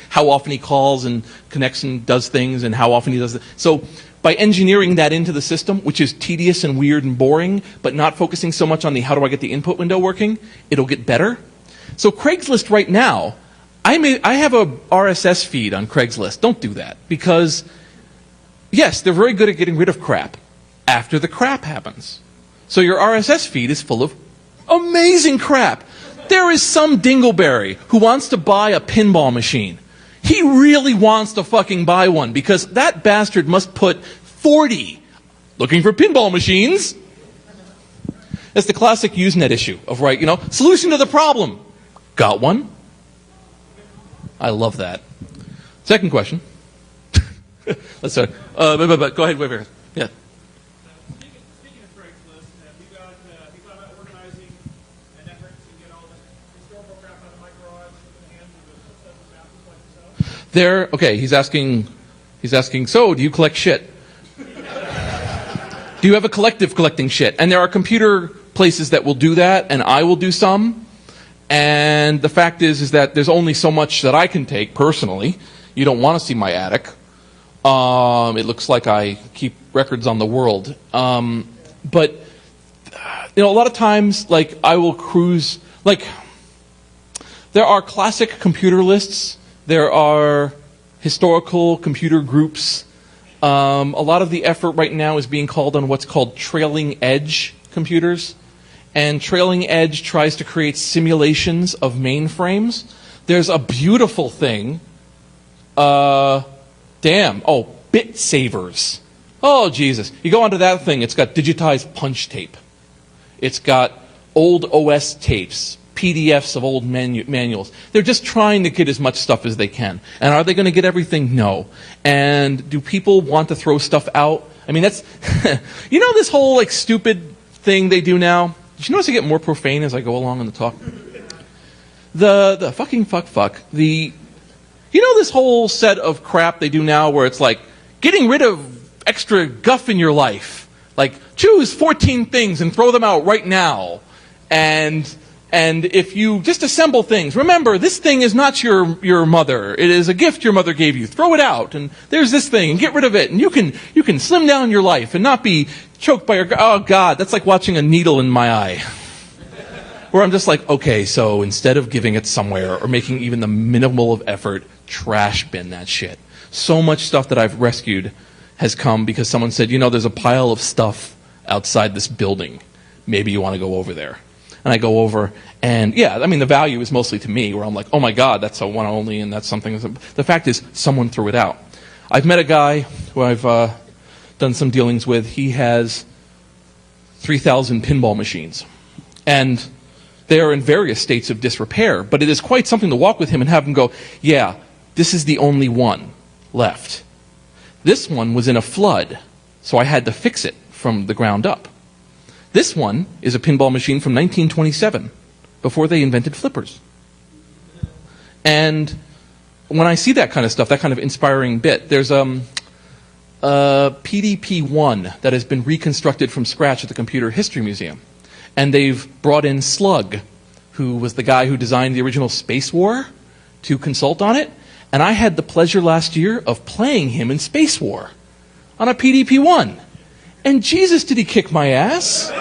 how often he calls and connects and does things and how often he does it. So by engineering that into the system, which is tedious and weird and boring, but not focusing so much on the how do I get the input window working, it'll get better. So Craigslist right now, I have a RSS feed on Craigslist. Don't do that. Because, yes, they're very good at getting rid of crap after the crap happens. So your RSS feed is full of amazing crap. There is some dingleberry who wants to buy a pinball machine. He really wants to fucking buy one because that bastard must put 40 looking for pinball machines. It's the classic Usenet issue of, solution to the problem. Got one? I love that. Second question. Let's start. Go ahead, wait. Yeah. Speaking of Craigslist, have you thought about organizing an effort to get all the historical crap out of my garage in the hands of the bouncers like yourself? He's asking, so do you collect shit? Do you have a collective collecting shit? And there are computer places that will do that, and I will do some. And the fact is that there's only so much that I can take personally. You don't want to see my attic. It looks like I keep records on the world. But a lot of times, I will cruise. There are classic computer lists. There are historical computer groups. A lot of the effort right now is being called on what's called trailing edge computers. And trailing edge tries to create simulations of mainframes. There's a beautiful thing. Bit savers. Oh, Jesus. You go onto that thing, it's got digitized punch tape. It's got old OS tapes, PDFs of old manuals. They're just trying to get as much stuff as they can. And are they going to get everything? No. And do people want to throw stuff out? I mean, that's... this whole, stupid thing they do now? Did you notice I get more profane as I go along in the talk? The fucking fuck. This whole set of crap they do now where it's getting rid of extra guff in your life. Choose 14 things and throw them out right now. And if you just assemble things, remember, this thing is not your mother. It is a gift your mother gave you. Throw it out. And there's this thing, and get rid of it. And you can slim down your life and not be choked by your... Oh, God, that's like watching a needle in my eye. Where I'm just okay, so instead of giving it somewhere or making even the minimal of effort, trash bin that shit. So much stuff that I've rescued has come because someone said, there's a pile of stuff outside this building. Maybe you want to go over there. And I go over, and the value is mostly to me, where I'm oh my God, that's a one only, and that's something. The fact is, someone threw it out. I've met a guy who I've done some dealings with. He has 3,000 pinball machines. And they are in various states of disrepair, but it is quite something to walk with him and have him go, yeah, this is the only one left. This one was in a flood, so I had to fix it from the ground up. This one is a pinball machine from 1927, before they invented flippers. And when I see that kind of stuff, that kind of inspiring bit, there's a PDP-1 that has been reconstructed from scratch at the Computer History Museum. And they've brought in Slug, who was the guy who designed the original Space War, to consult on it. And I had the pleasure last year of playing him in Space War on a PDP-1. And Jesus, did he kick my ass?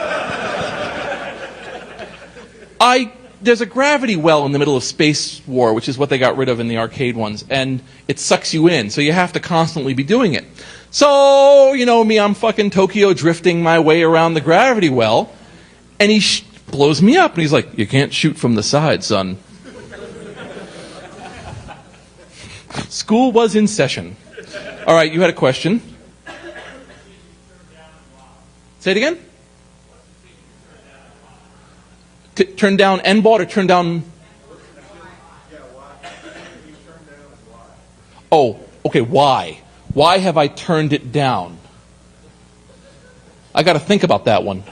There's a gravity well in the middle of Space War, which is what they got rid of in the arcade ones, and it sucks you in, so you have to constantly be doing it. So, me, I'm fucking Tokyo drifting my way around the gravity well, and he blows me up, and he's like, you can't shoot from the side, son. School was in session. All right, you had a question. Say it again? Turn down NBAUD or turn down... Oh, okay, why? Why have I turned it down? I got to think about that one.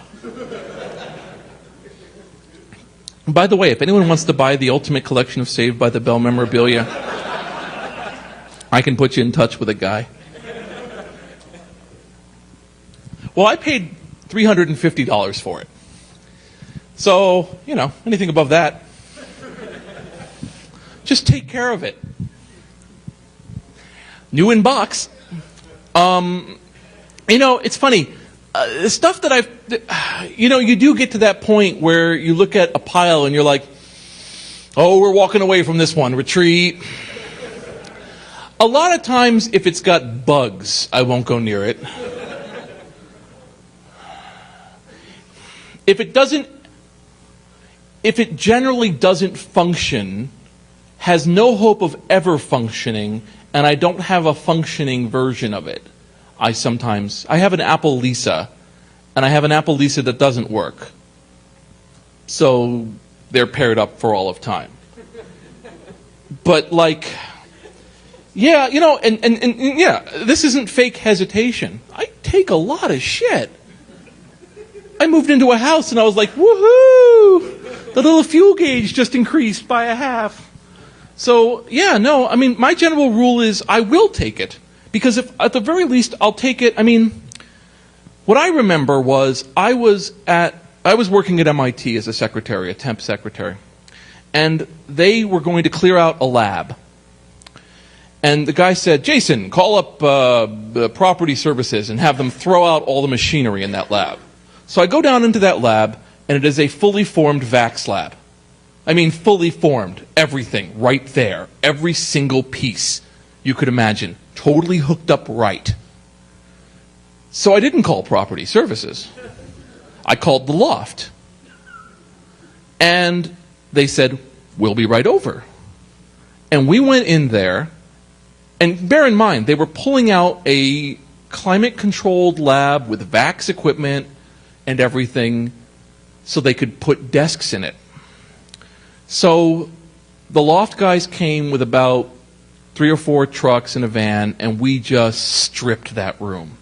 By the way, if anyone wants to buy the ultimate collection of Saved by the Bell memorabilia, I can put you in touch with a guy. Well, I paid $350 for it. So, anything above that, just take care of it. New in box. It's funny. Stuff that you do get to that point where you look at a pile and you're like, oh, we're walking away from this one. Retreat. A lot of times, if it's got bugs, I won't go near it. If it generally doesn't function, has no hope of ever functioning, and I don't have a functioning version of it, I have an Apple Lisa, and I have an Apple Lisa that doesn't work. So they're paired up for all of time. But this isn't fake hesitation. I take a lot of shit. I moved into a house and I was like, woohoo! The little fuel gauge just increased by a half. So, my general rule is I will take it. Because if, at the very least, I'll take it. What I remember was I was working at MIT as a secretary, a temp secretary. And they were going to clear out a lab. And the guy said, Jason, call up property services and have them throw out all the machinery in that lab. So I go down into that lab, and it is a fully formed VAX lab. Fully formed. Everything right there. Every single piece you could imagine. Totally hooked up right. So I didn't call property services. I called the loft. And they said, we'll be right over. And we went in there, and bear in mind, they were pulling out a climate-controlled lab with VAX equipment and everything so they could put desks in it. So the loft guys came with about 3 or 4 trucks and a van, and we just stripped that room.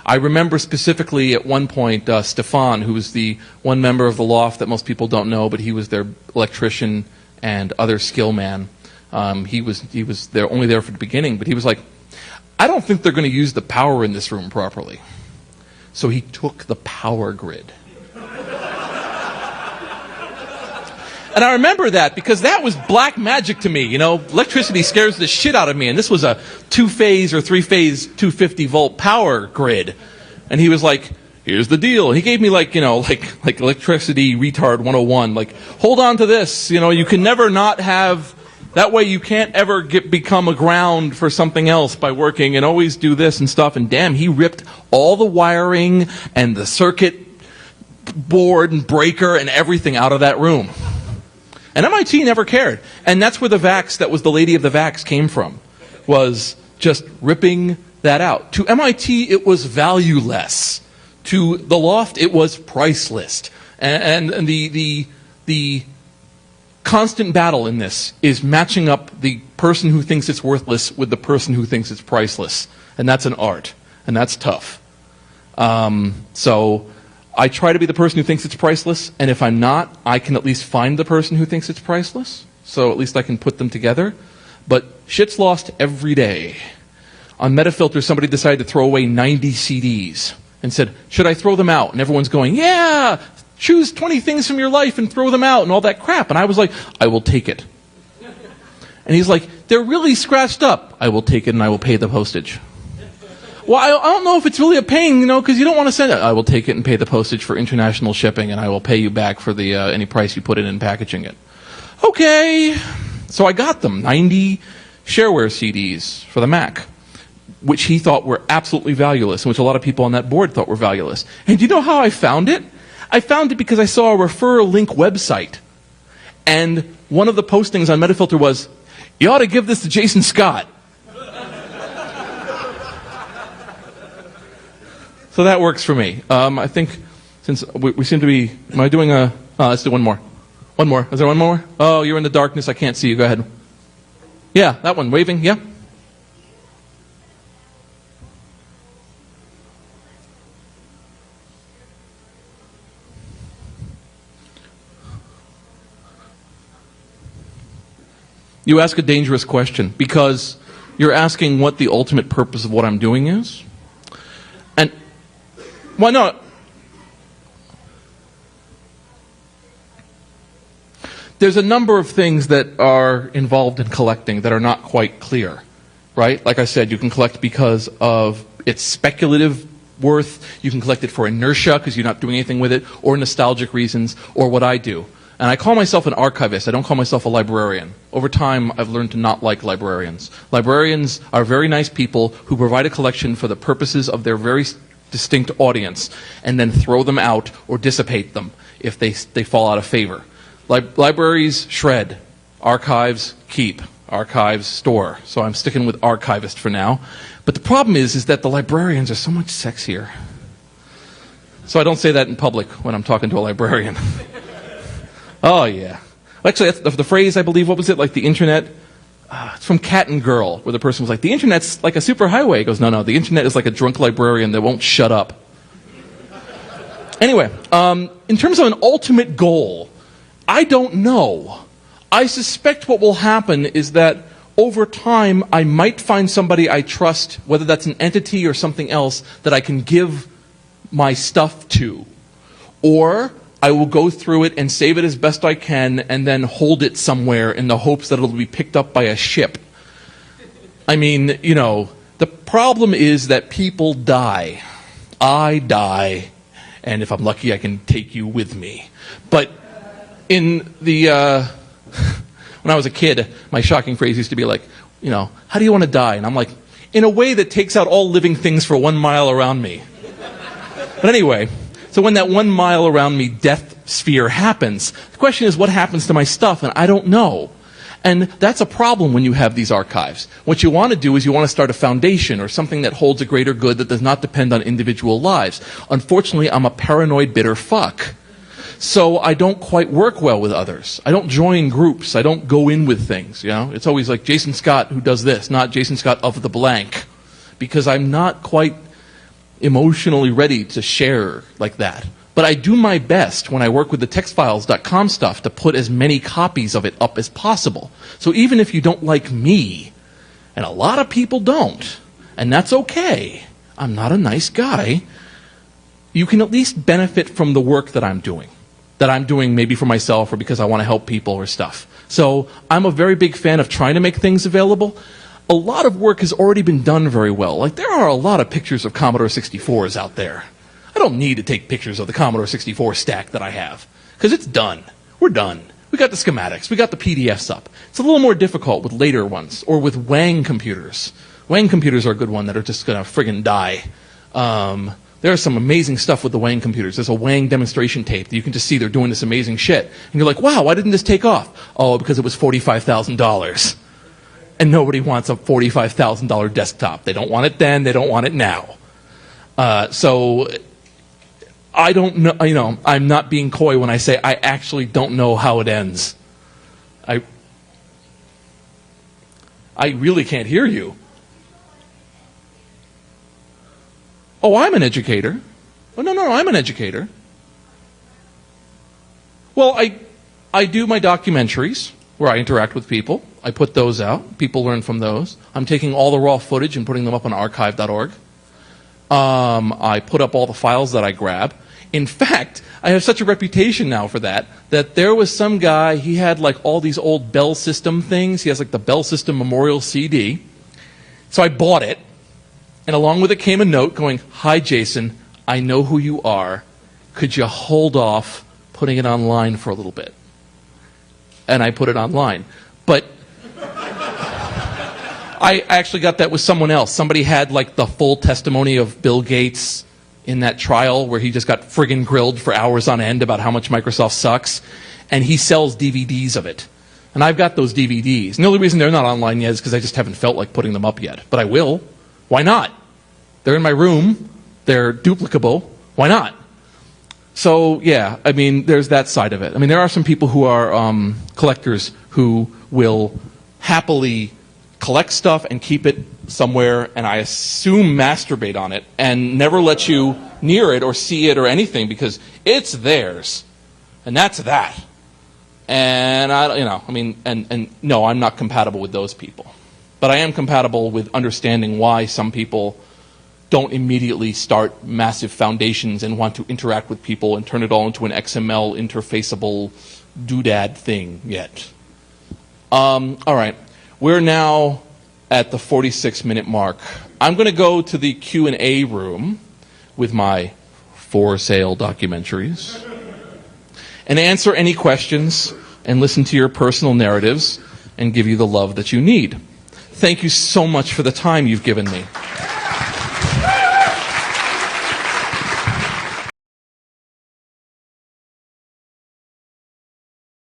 I remember specifically at one point, Stefan, who was the one member of the loft that most people don't know, but he was their electrician and other skill man. He was there only there for the beginning, but he was like, I don't think they're going to use the power in this room properly. So he took the power grid. And I remember that because that was black magic to me. Electricity scares the shit out of me. And this was a 2-phase or 3-phase 250-volt power grid. And he was like, here's the deal. And he gave me like electricity retard 101. Like, hold on to this. You can never not have... That way you can't ever become a ground for something else by working, and always do this and stuff. And damn, he ripped all the wiring and the circuit board and breaker and everything out of that room. And MIT never cared. And that's where the VAX, that was the lady of the VAX, came from, was just ripping that out. To MIT, it was valueless. To the loft, it was priceless. And the constant battle in this is matching up the person who thinks it's worthless with the person who thinks it's priceless. And that's an art. And that's tough. So I try to be the person who thinks it's priceless, and if I'm not, I can at least find the person who thinks it's priceless, so at least I can put them together. But shit's lost every day. On Metafilter, somebody decided to throw away 90 CDs and said, should I throw them out? And everyone's going, yeah, choose 20 things from your life and throw them out and all that crap. And I was like, I will take it. And he's like, they're really scratched up. I will take it and I will pay the postage. Well, I don't know if it's really a pain, because you don't want to send it. I will take it and pay the postage for international shipping, and I will pay you back for the any price you put in packaging it. Okay. So I got them, 90 shareware CDs for the Mac, which he thought were absolutely valueless, and which a lot of people on that board thought were valueless. And do you know how I found it? I found it because I saw a refer link website. And one of the postings on Metafilter was, you ought to give this to Jason Scott. So that works for me. I think since we seem to be... Am I doing a... let's do one more. One more. Is there one more? Oh, you're in the darkness. I can't see you. Go ahead. Yeah, that one. Waving. Yeah. You ask a dangerous question because you're asking what the ultimate purpose of what I'm doing is. And, well, no. there's a number of things that are involved in collecting that are not quite clear, right? Like I said, you can collect because of its speculative worth, you can collect it for inertia because you're not doing anything with it, or nostalgic reasons, or what I do. And I call myself an archivist. I don't call myself a librarian. Over time, I've learned to not like librarians. Librarians are very nice people who provide a collection for the purposes of their very distinct audience and then throw them out or dissipate them if they fall out of favor. Libraries shred. Archives keep. Archives store. So I'm sticking with archivist for now. But the problem is that the librarians are so much sexier. So I don't say that in public when I'm talking to a librarian. Oh, yeah. Actually, that's the phrase, I believe, what was it? Like the internet? It's from Cat and Girl, where the person was like, the internet's like a superhighway. He goes, no, the internet is like a drunk librarian that won't shut up. Anyway, in terms of an ultimate goal, I don't know. I suspect what will happen is that over time, I might find somebody I trust, whether that's an entity or something else, that I can give my stuff to. Or I will go through it and save it as best I can and then hold it somewhere in the hopes that it'll be picked up by a ship. I mean, the problem is that people die. I die. And if I'm lucky, I can take you with me. But in the... when I was a kid, my shocking phrase used to be like, how do you want to die? And I'm like, in a way that takes out all living things for 1 mile around me. But anyway... So when that 1 mile around me death sphere happens, the question is what happens to my stuff, and I don't know. And that's a problem when you have these archives. What you want to do is you want to start a foundation or something that holds a greater good that does not depend on individual lives. Unfortunately, I'm a paranoid, bitter fuck. So I don't quite work well with others. I don't join groups. I don't go in with things, It's always like Jason Scott who does this, not Jason Scott of the blank. Because I'm not quite emotionally ready to share like that. But I do my best when I work with the textfiles.com stuff to put as many copies of it up as possible. So even if you don't like me, and a lot of people don't, and that's okay, I'm not a nice guy, you can at least benefit from the work that I'm doing maybe for myself or because I want to help people or stuff. So I'm a very big fan of trying to make things available. A lot of work has already been done very well. Like, there are a lot of pictures of Commodore 64s out there. I don't need to take pictures of the Commodore 64 stack that I have, because it's done. We're done. We got the schematics. We got the PDFs up. It's a little more difficult with later ones, or with Wang computers. Wang computers are a good one that are just going to friggin' die. There's some amazing stuff with the Wang computers. There's a Wang demonstration tape that you can just see they're doing this amazing shit. And you're like, wow, why didn't this take off? Oh, because it was $45,000. And nobody wants a $45,000 desktop. They don't want it then. They don't want it now. So I don't know. I'm not being coy when I say I actually don't know how it ends. I really can't hear you. Oh, I'm an educator. Oh, no, I'm an educator. Well, I do my documentaries where I interact with people. I put those out. People learn from those. I'm taking all the raw footage and putting them up on archive.org. I put up all the files that I grab. In fact, I have such a reputation now for that there was some guy, he had like all these old Bell System things. He has like the Bell System Memorial CD. So I bought it, and along with it came a note going, "Hi, Jason, I know who you are. Could you hold off putting it online for a little bit?" And I put it online. But I actually got that with someone else. Somebody had like the full testimony of Bill Gates in that trial where he just got friggin' grilled for hours on end about how much Microsoft sucks. And he sells DVDs of it. And I've got those DVDs. And the only reason they're not online yet is because I just haven't felt like putting them up yet. But I will. Why not? They're in my room. They're duplicable. Why not? So, yeah, I mean, there's that side of it. I mean, there are some people who are collectors who will happily collect stuff and keep it somewhere, and I assume masturbate on it, and never let you near it or see it or anything because it's theirs. And that's that. And, no, I'm not compatible with those people. But I am compatible with understanding why some people don't immediately start massive foundations and want to interact with people and turn it all into an XML interfaceable doodad thing yet. All right. We're now at the 46-minute mark. I'm going to go to the Q&A room with my for sale documentaries and answer any questions and listen to your personal narratives and give you the love that you need. Thank you so much for the time you've given me.